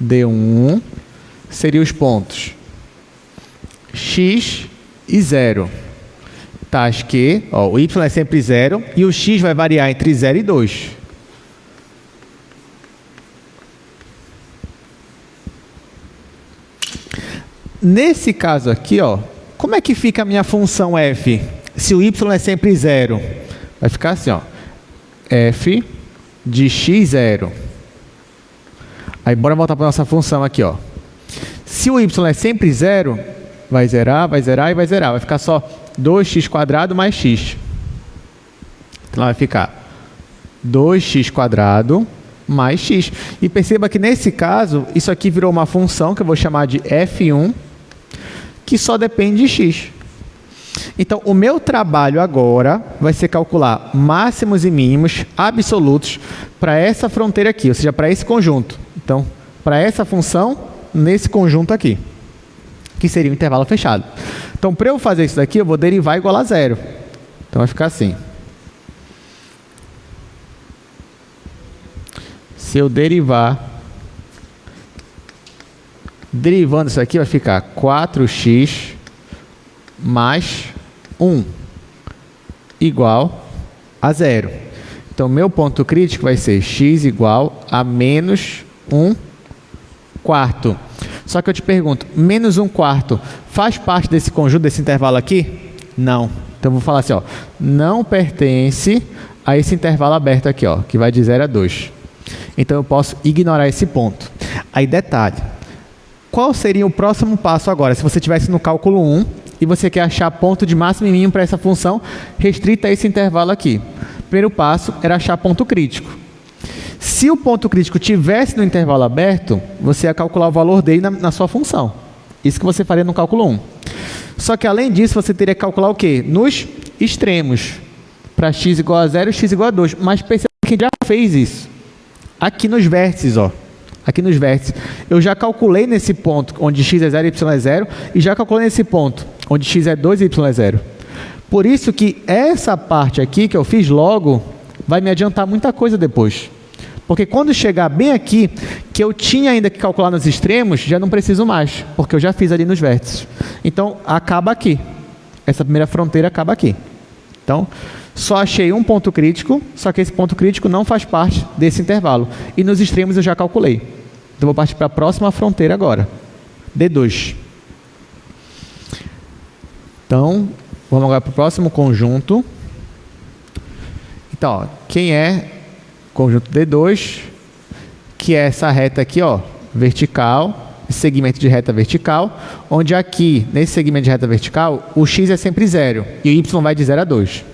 D1 seria os pontos x e 0. Tais que, ó, o y é sempre 0 e o x vai variar entre 0 e 2. Nesse caso aqui, ó, como é que fica a minha função f? Se o y é sempre 0, vai ficar assim, ó, f de x0. Aí, bora voltar para a nossa função aqui, ó. Se o y é sempre 0, vai zerar e vai zerar. Vai ficar só 2x² mais x. Então, vai ficar 2x² mais x. E perceba que, nesse caso, isso aqui virou uma função que eu vou chamar de f1, que só depende de x. Então, o meu trabalho agora vai ser calcular máximos e mínimos absolutos para essa fronteira aqui, ou seja, para esse conjunto. Então, para essa função, nesse conjunto aqui, que seria o intervalo fechado. Então, para eu fazer isso daqui, eu vou derivar igual a 0. Então, vai ficar assim. Se eu derivando isso aqui, vai ficar 4x mais 1 igual a 0. Então, meu ponto crítico vai ser x igual a menos 1/4. Só que eu te pergunto, menos 1/4 faz parte desse conjunto, desse intervalo aqui? Não. Então, eu vou falar assim, ó, não pertence a esse intervalo aberto aqui, ó, que vai de 0 a 2. Então, eu posso ignorar esse ponto. Aí, detalhe. Qual seria o próximo passo agora? Se você estivesse no cálculo 1 e você quer achar ponto de máximo e mínimo para essa função restrita a esse intervalo aqui. O primeiro passo era achar ponto crítico. Se o ponto crítico tivesse no intervalo aberto, você ia calcular o valor dele na sua função. Isso que você faria no cálculo 1. Só que além disso, você teria que calcular o quê? Nos extremos. Para x igual a 0 e x igual a 2. Mas perceba que a gente já fez isso. Aqui nos vértices, ó. Aqui nos vértices. Eu já calculei nesse ponto onde x é 0 e y é 0. E já calculei nesse ponto onde x é 2 e y é 0. Por isso que essa parte aqui que eu fiz logo vai me adiantar muita coisa depois. Porque quando chegar bem aqui, que eu tinha ainda que calcular nos extremos, já não preciso mais, porque eu já fiz ali nos vértices. Então, acaba aqui. Essa primeira fronteira acaba aqui. Então, só achei um ponto crítico, só que esse ponto crítico não faz parte desse intervalo. E nos extremos eu já calculei. Então, vou partir para a próxima fronteira agora. D2. Então, vamos agora para o próximo conjunto. Então, ó, quem é conjunto D2, que é essa reta aqui, ó, vertical, segmento de reta vertical, onde aqui, nesse segmento de reta vertical, o x é sempre 0 e o y vai de 0 a 2.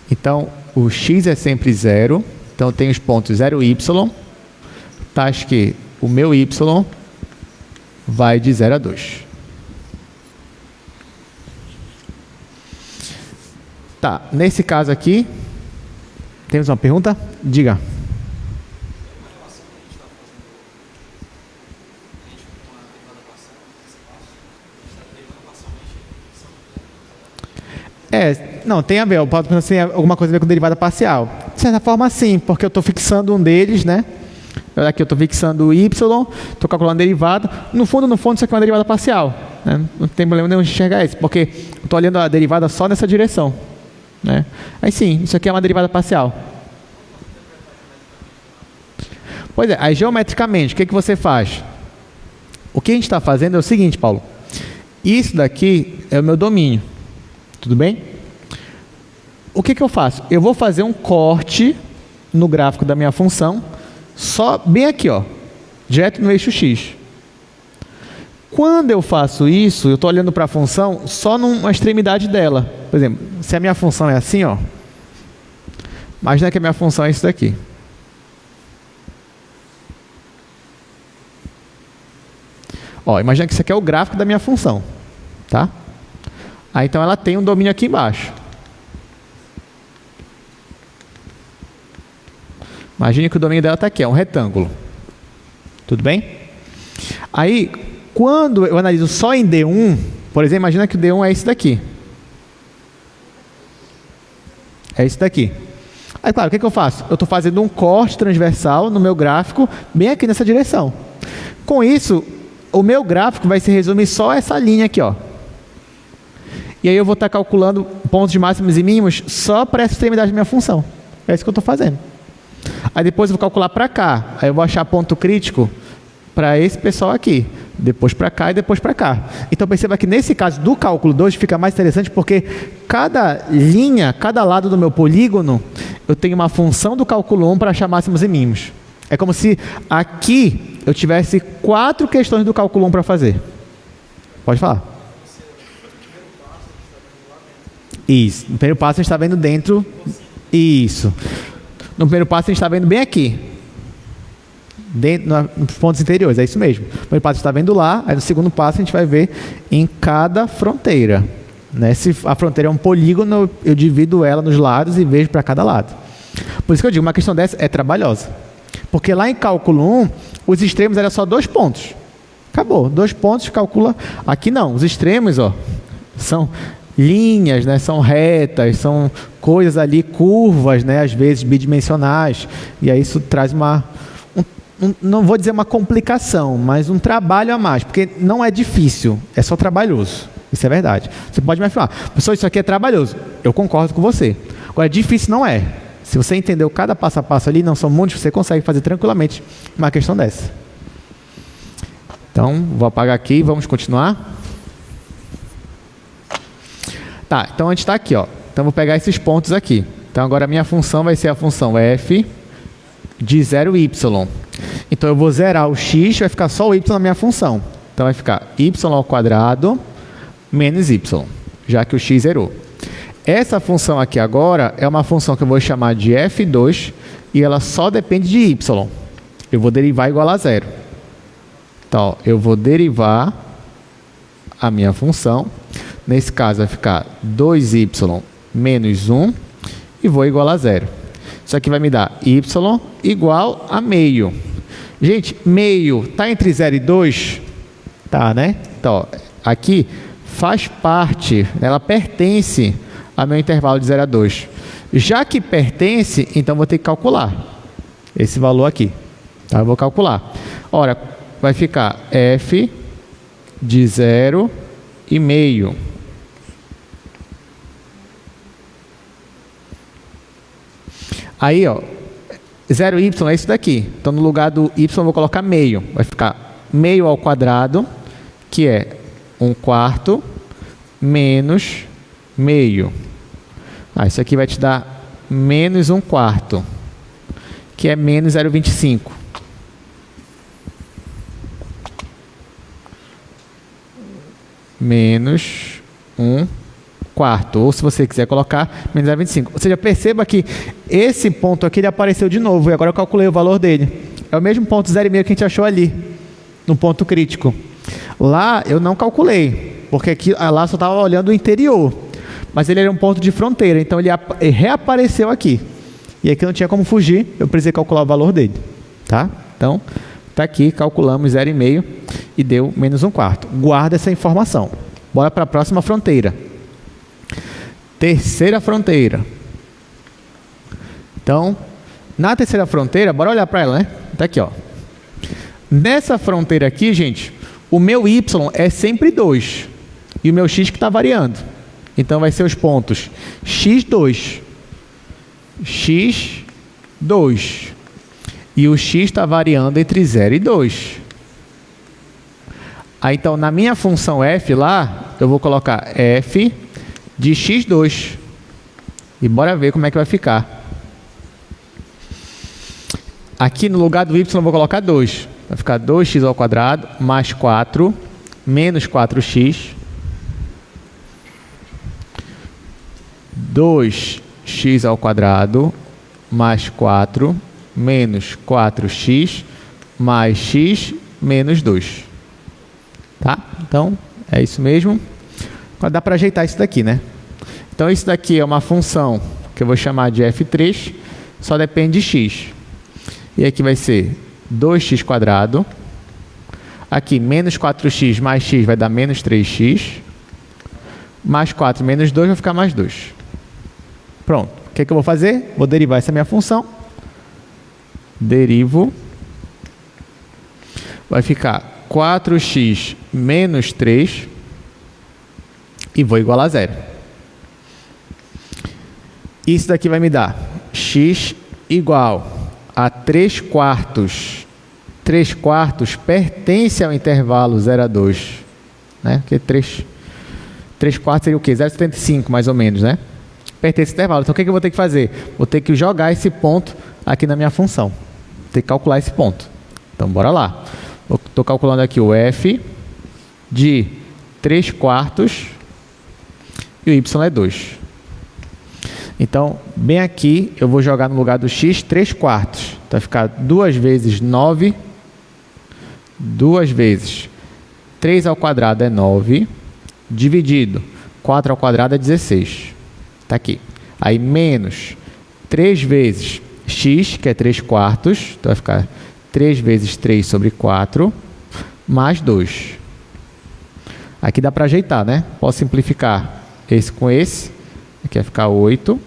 Então, o x é sempre 0, então tem os pontos 0, y, tais que o meu y vai de 0 a 2. Tá, nesse caso aqui, temos uma pergunta? Diga. Não, tem a ver. Eu posso pensar assim, alguma coisa a ver com derivada parcial. De certa forma, sim, porque eu estou fixando um deles, né? Aqui eu estou fixando o y, estou calculando a derivada. No fundo, isso aqui é uma derivada parcial. Né? Não tem problema nenhum de enxergar isso, porque eu estou olhando a derivada só nessa direção. Né? Aí sim, isso aqui é uma derivada parcial. Pois é, aí geometricamente, o que você faz? O que a gente está fazendo é o seguinte, Paulo. Isso daqui é o meu domínio. Tudo bem? O que eu faço? Eu vou fazer um corte no gráfico da minha função, só bem aqui, ó, direto no eixo x. Quando eu faço isso, eu estou olhando para a função só numa extremidade dela. Por exemplo, se a minha função é assim, ó, imagina que a minha função é isso daqui. Ó, imagina que isso aqui é o gráfico da minha função, tá? Aí, então, ela tem um domínio aqui embaixo. Imagine que o domínio dela está aqui, é um retângulo. Tudo bem? Aí, quando eu analiso só em D1, por exemplo, imagina que o D1 é esse daqui. É esse daqui. Aí, claro, o que eu faço? Eu estou fazendo um corte transversal no meu gráfico, bem aqui nessa direção. Com isso, o meu gráfico vai se resumir só a essa linha aqui, ó. E aí eu vou estar calculando pontos de máximos e mínimos só para essa extremidade da minha função. É isso que eu estou fazendo. Aí depois eu vou calcular para cá. Aí eu vou achar ponto crítico para esse pessoal aqui. Depois para cá e depois para cá. Então perceba que nesse caso do cálculo 2 fica mais interessante porque cada linha, cada lado do meu polígono, eu tenho uma função do cálculo 1 para achar máximos e mínimos. É como se aqui eu tivesse 4 questões do cálculo 1 para fazer. Pode falar. Isso. No primeiro passo a gente está vendo dentro. Isso. No primeiro passo a gente está vendo bem aqui. Dentro, nos pontos interiores. É isso mesmo. No primeiro passo a gente está vendo lá. Aí no segundo passo a gente vai ver em cada fronteira. Né? Se a fronteira é um polígono, eu divido ela nos lados e vejo para cada lado. Por isso que eu digo, uma questão dessa é trabalhosa. Porque lá em cálculo 1, os extremos eram só 2 pontos. Acabou. 2 pontos, calcula. Aqui não. Os extremos, ó, são linhas, né? São retas, são coisas ali, curvas, né? Às vezes bidimensionais. E aí isso traz não vou dizer uma complicação, mas um trabalho a mais. Porque não é difícil, é só trabalhoso. Isso é verdade. Você pode me afirmar, professor, isso aqui é trabalhoso. Eu concordo com você. Agora, difícil não é. Se você entendeu cada passo a passo ali, não são muitos, você consegue fazer tranquilamente uma questão dessa. Então, vou apagar aqui e vamos continuar. Tá, então a gente está aqui, ó. Então, vou pegar esses pontos aqui. Então, agora a minha função vai ser a função f de 0y. Então, eu vou zerar o x, vai ficar só o y na minha função. Então, vai ficar y ao quadrado menos y, já que o x zerou. Essa função aqui agora é uma função que eu vou chamar de f2 e ela só depende de y. Eu vou derivar igual a 0. Então, eu vou derivar a minha função. Nesse caso vai ficar 2y menos 1 e vou igual a zero. Isso aqui vai me dar y igual a meio. Gente, meio está entre 0 e 2? Tá, né? Então, ó, aqui faz parte, ela pertence ao meu intervalo de 0 a 2. Já que pertence, então vou ter que calcular esse valor aqui. Tá? Eu vou calcular. Ora, vai ficar f de 0 e meio. Aí, ó, 0y é isso daqui. Então, no lugar do y, eu vou colocar meio. Vai ficar meio ao quadrado, que é 1/4 menos meio. Isso aqui vai te dar menos 1/4, que é menos 0,25. Menos 1/4. Ou se você quiser colocar, menos 0,25. Ou seja, perceba que esse ponto aqui ele apareceu de novo. E agora eu calculei o valor dele. É o mesmo ponto 0,5 que a gente achou ali, no ponto crítico. Lá eu não calculei, porque aqui, lá só estava olhando o interior. Mas ele era um ponto de fronteira, então ele reapareceu aqui. E aqui não tinha como fugir, eu precisei calcular o valor dele. Tá? Então, está aqui, calculamos 0,5 e deu menos 1/4. Guarda essa informação. Bora para a próxima fronteira. Terceira fronteira. Então, na terceira fronteira, bora olhar para ela, né? Está aqui, ó. Nessa fronteira aqui, gente, o meu y é sempre 2. E o meu x que está variando. Então, vai ser os pontos x2, x2. E o x está variando entre 0 e 2. Aí, então, na minha função f lá, eu vou colocar f de x2. E bora ver como é que vai ficar. Aqui no lugar do y eu vou colocar 2. Vai ficar 2x ao quadrado mais 4 menos 4x. 2x ao quadrado mais 4 menos 4x mais x menos 2. Tá? Então, é isso mesmo. Agora dá para ajeitar isso daqui, né? Então, isso daqui é uma função que eu vou chamar de f3, só depende de x. E aqui vai ser 2x quadrado. Aqui, menos 4x mais x vai dar menos 3x. Mais 4 menos 2 vai ficar mais 2. Pronto. O que é que eu vou fazer? Vou derivar essa minha função. Derivo. Vai ficar 4x menos 3. E vou igualar a zero. Isso daqui vai me dar x igual a 3/4. 3/4 pertence ao intervalo 0 a 2. Né? Porque 3/4 seria o quê? 0,75 mais ou menos, né? Pertence ao intervalo. Então, o que eu vou ter que fazer? Vou ter que jogar esse ponto aqui na minha função. Vou ter que calcular esse ponto. Então, bora lá. Estou calculando aqui o f de 3/4 e o y é 2. Então, bem aqui, eu vou jogar no lugar do x 3/4. Então, vai ficar 2 vezes 9. 2 vezes 3 ao quadrado é 9. Dividido 4 ao quadrado é 16. Está aqui. Aí, menos 3 vezes x, que é 3/4. Então, vai ficar 3 vezes 3 sobre 4, mais 2. Aqui dá para ajeitar, né? Posso simplificar esse com esse. Aqui vai ficar 8.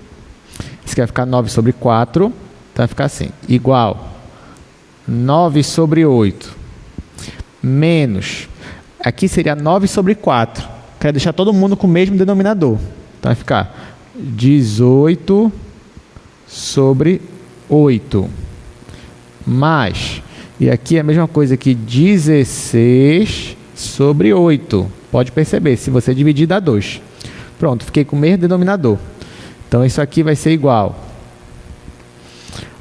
Esse aqui vai ficar 9 sobre 4. Então, vai ficar assim. Igual 9 sobre 8. Menos. Aqui seria 9 sobre 4. Quero deixar todo mundo com o mesmo denominador. Então, vai ficar 18 sobre 8. Mais. E aqui é a mesma coisa que 16 sobre 8. Pode perceber, se você dividir dá 2. Pronto, fiquei com o mesmo denominador. Então, isso aqui vai ser igual.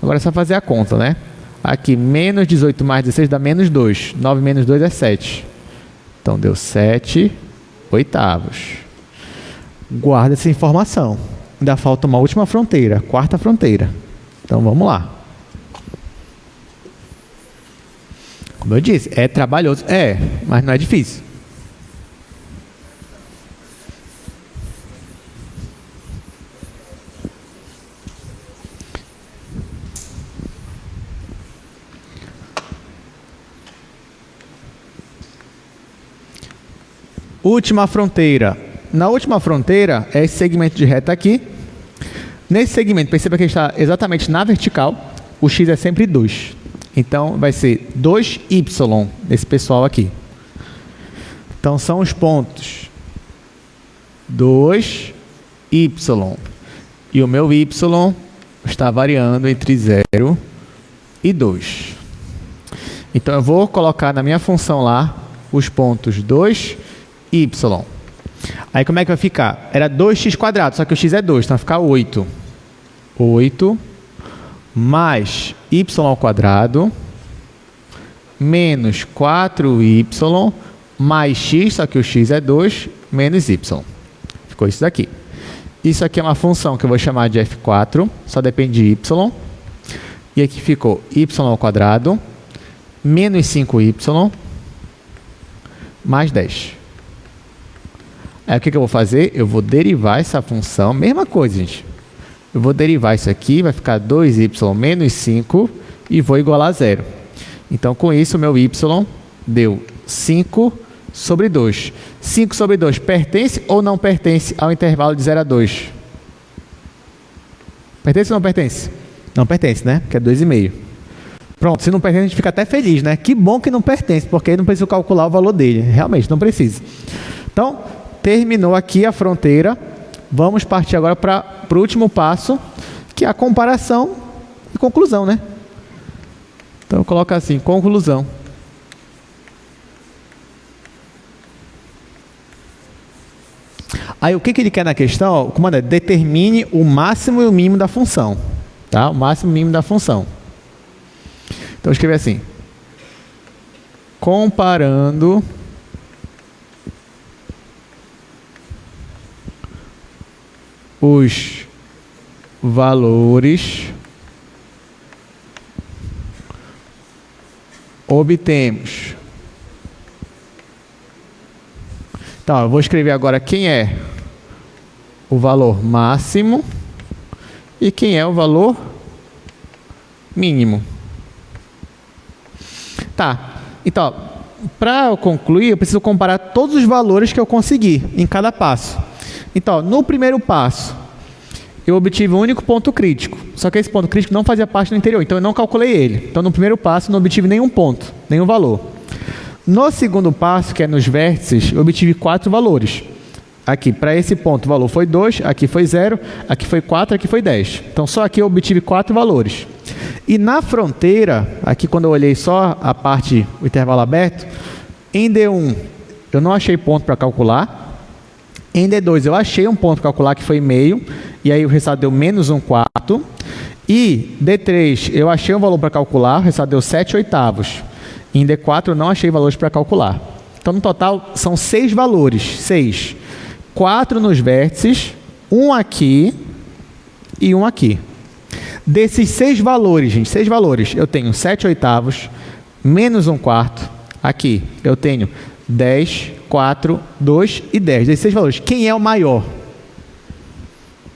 Agora é só fazer a conta, né? Aqui, menos 18 mais 16 dá menos 2. 9 menos 2 é 7. Então, deu 7/8. Guarda essa informação. Ainda falta uma última fronteira, quarta fronteira. Então, vamos lá. Como eu disse, é trabalhoso. É, mas não é difícil. Última fronteira. Na última fronteira é esse segmento de reta aqui. Nesse segmento, perceba que ele está exatamente na vertical. O x é sempre 2. Então, vai ser 2y nesse pessoal aqui. Então, são os pontos 2y. E o meu y está variando entre 0 e 2. Então, eu vou colocar na minha função lá os pontos 2y. Aí, como é que vai ficar? Era 2x², só que o x é 2, então vai ficar 8. 8 mais y² menos 4y mais x, só que o x é 2, menos y. Ficou isso daqui. Isso aqui é uma função que eu vou chamar de f4, só depende de y. E aqui ficou y² menos 5y mais 10. Aí o que eu vou fazer? Eu vou derivar essa função, mesma coisa, gente. Eu vou derivar isso aqui, vai ficar 2y menos 5 e vou igualar a 0. Então, com isso, o meu y deu 5 sobre 2. 5 sobre 2 pertence ou não pertence ao intervalo de 0 a 2? Pertence ou não pertence? Não pertence, né? Porque é 2,5. Pronto, se não pertence, a gente fica até feliz, né? Que bom que não pertence, porque aí não precisa calcular o valor dele. Realmente, não precisa. Então, terminou aqui a fronteira. Vamos partir agora para o último passo, que é a comparação e conclusão, né? Então, coloca assim, conclusão. Aí, o que ele quer na questão? O comando é determine o máximo e o mínimo da função. Tá? O máximo e o mínimo da função. Então, eu escrevi assim. Comparando os valores, obtemos. Então, eu vou escrever agora quem é o valor máximo e quem é o valor mínimo. Tá, então, para eu concluir, eu preciso comparar todos os valores que eu consegui em cada passo. Então, no primeiro passo, eu obtive um único ponto crítico. Só que esse ponto crítico não fazia parte do interior, então eu não calculei ele. Então, no primeiro passo, não obtive nenhum ponto, nenhum valor. No segundo passo, que é nos vértices, eu obtive 4 valores. Aqui, para esse ponto, o valor foi 2, aqui foi 0, aqui foi 4, aqui foi 10. Então, só aqui eu obtive 4 valores. E na fronteira, aqui quando eu olhei só a parte, o intervalo aberto, em D1 eu não achei ponto para calcular. Em D2 eu achei um ponto para calcular que foi meio, e aí o resultado deu menos 1/4. E D3 eu achei um valor para calcular, o resultado deu 7/8. Em D4 eu não achei valores para calcular. Então no total são 6 valores, 6. 4 nos vértices, 1 aqui e 1 aqui. Desses 6 valores, gente, 6 valores, eu tenho 7/8, menos 1/4. Aqui eu tenho 10, 4, 2 e 10. Desses 6 valores, quem é o maior?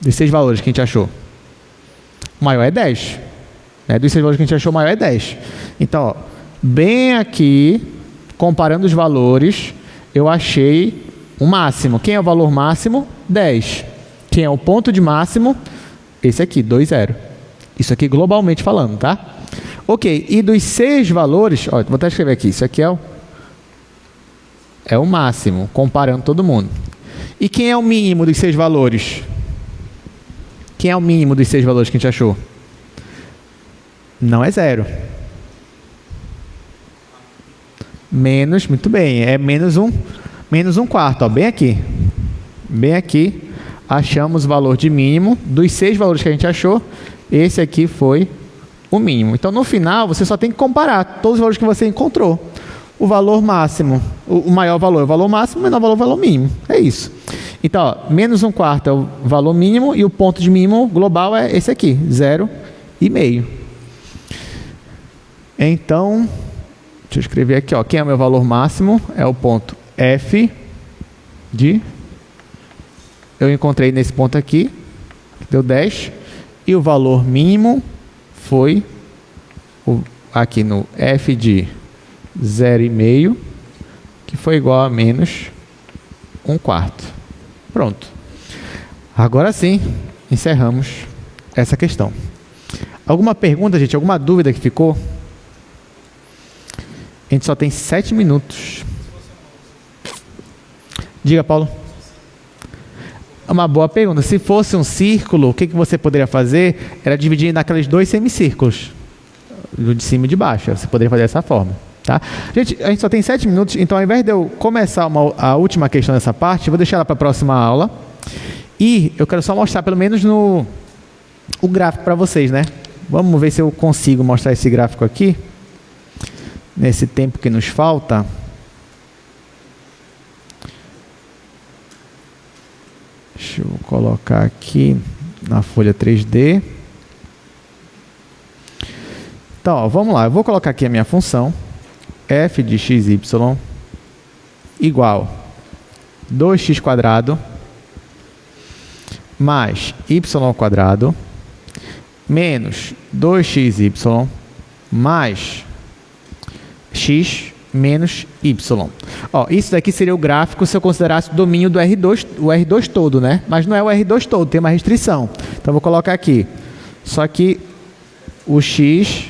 Desses 6 valores que a gente achou? O maior é 10. Né? Dos 6 valores que a gente achou, o maior é 10. Então, ó, bem aqui, comparando os valores, eu achei o máximo. Quem é o valor máximo? 10. Quem é o ponto de máximo? Esse aqui, 2, 0. Isso aqui globalmente falando, tá? Ok, e dos 6 valores, ó, vou até escrever aqui, isso aqui é o máximo, comparando todo mundo. E quem é o mínimo dos 6 valores? Quem é o mínimo dos 6 valores que a gente achou? Não é 0. Menos, muito bem, é menos 1/4, ó, bem aqui. Bem aqui, achamos o valor de mínimo. Dos 6 valores que a gente achou, esse aqui foi o mínimo. Então, no final, você só tem que comparar todos os valores que você encontrou. O valor máximo, o maior valor é o valor máximo, o menor valor é o valor mínimo. É isso. Então, ó, menos 1/4 é o valor mínimo e o ponto de mínimo global é esse aqui, 0,5. Então, deixa eu escrever aqui, ó, quem é o meu valor máximo? É o ponto F de... Eu encontrei nesse ponto aqui, que deu 10. E o valor mínimo foi aqui no F de 0,5, que foi igual a menos 1/4. Pronto. Agora sim, encerramos essa questão. Alguma pergunta, gente? Alguma dúvida que ficou? A gente só tem 7 minutos. Diga, Paulo. Uma boa pergunta. Se fosse um círculo, o que você poderia fazer? Era dividir naqueles 2 semicírculos, de cima e de baixo. Você poderia fazer dessa forma. Tá? Gente, a gente só tem 7 minutos, então ao invés de eu começar a última questão dessa parte, eu vou deixar ela para a próxima aula. E eu quero só mostrar pelo menos o gráfico para vocês, né? Vamos ver se eu consigo mostrar esse gráfico aqui, nesse tempo que nos falta. Deixa eu colocar aqui na folha 3D. Então, ó, vamos lá. Eu vou colocar aqui a minha função f de xy igual 2x² mais y² menos 2xy mais x menos y. Ó, isso daqui seria o gráfico se eu considerasse o domínio do R2, o R2 todo, né? Mas não é o R2 todo, tem uma restrição. Então, eu vou colocar aqui. Só que o x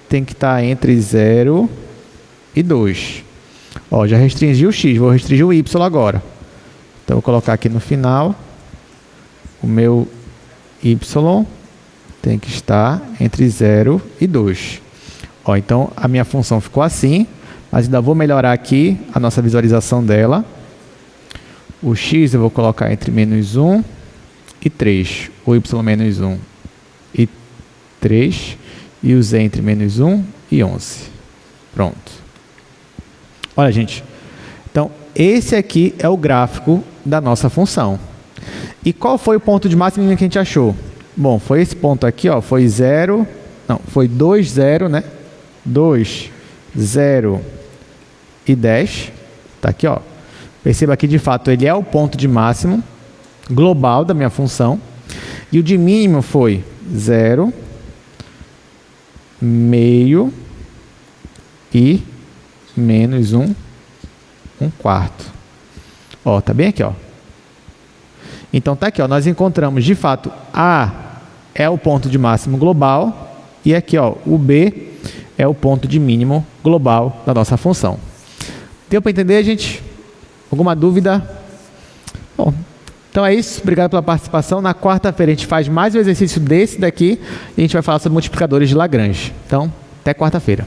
tem que estar entre 0 e 2. Ó, já restringi o x, vou restringir o y agora. Então, eu vou colocar aqui no final. O meu y tem que estar entre 0 e 2. Ó, então, a minha função ficou assim. Mas ainda vou melhorar aqui a nossa visualização dela. O x eu vou colocar entre -1 e 3. O y menos 1 e 3. E o z entre -1 e 11. Pronto. Olha, gente. Então, esse aqui é o gráfico da nossa função. E qual foi o ponto de máximo que a gente achou? Bom, foi esse ponto aqui, ó. Foi 0. Não, foi 2, 0, né? 2, 0 e 10. Tá aqui, ó. Perceba que, de fato, ele é o ponto de máximo global da minha função. E o de mínimo foi 0, meio e menos 1/4. Ó, tá bem aqui, ó. Então, tá aqui, ó. Nós encontramos, de fato, A é o ponto de máximo global. E aqui, ó, o B é o ponto de mínimo global da nossa função. Deu para entender, gente? Alguma dúvida? Bom, então é isso. Obrigado pela participação. Na quarta-feira a gente faz mais um exercício desse daqui e a gente vai falar sobre multiplicadores de Lagrange. Então, até quarta-feira.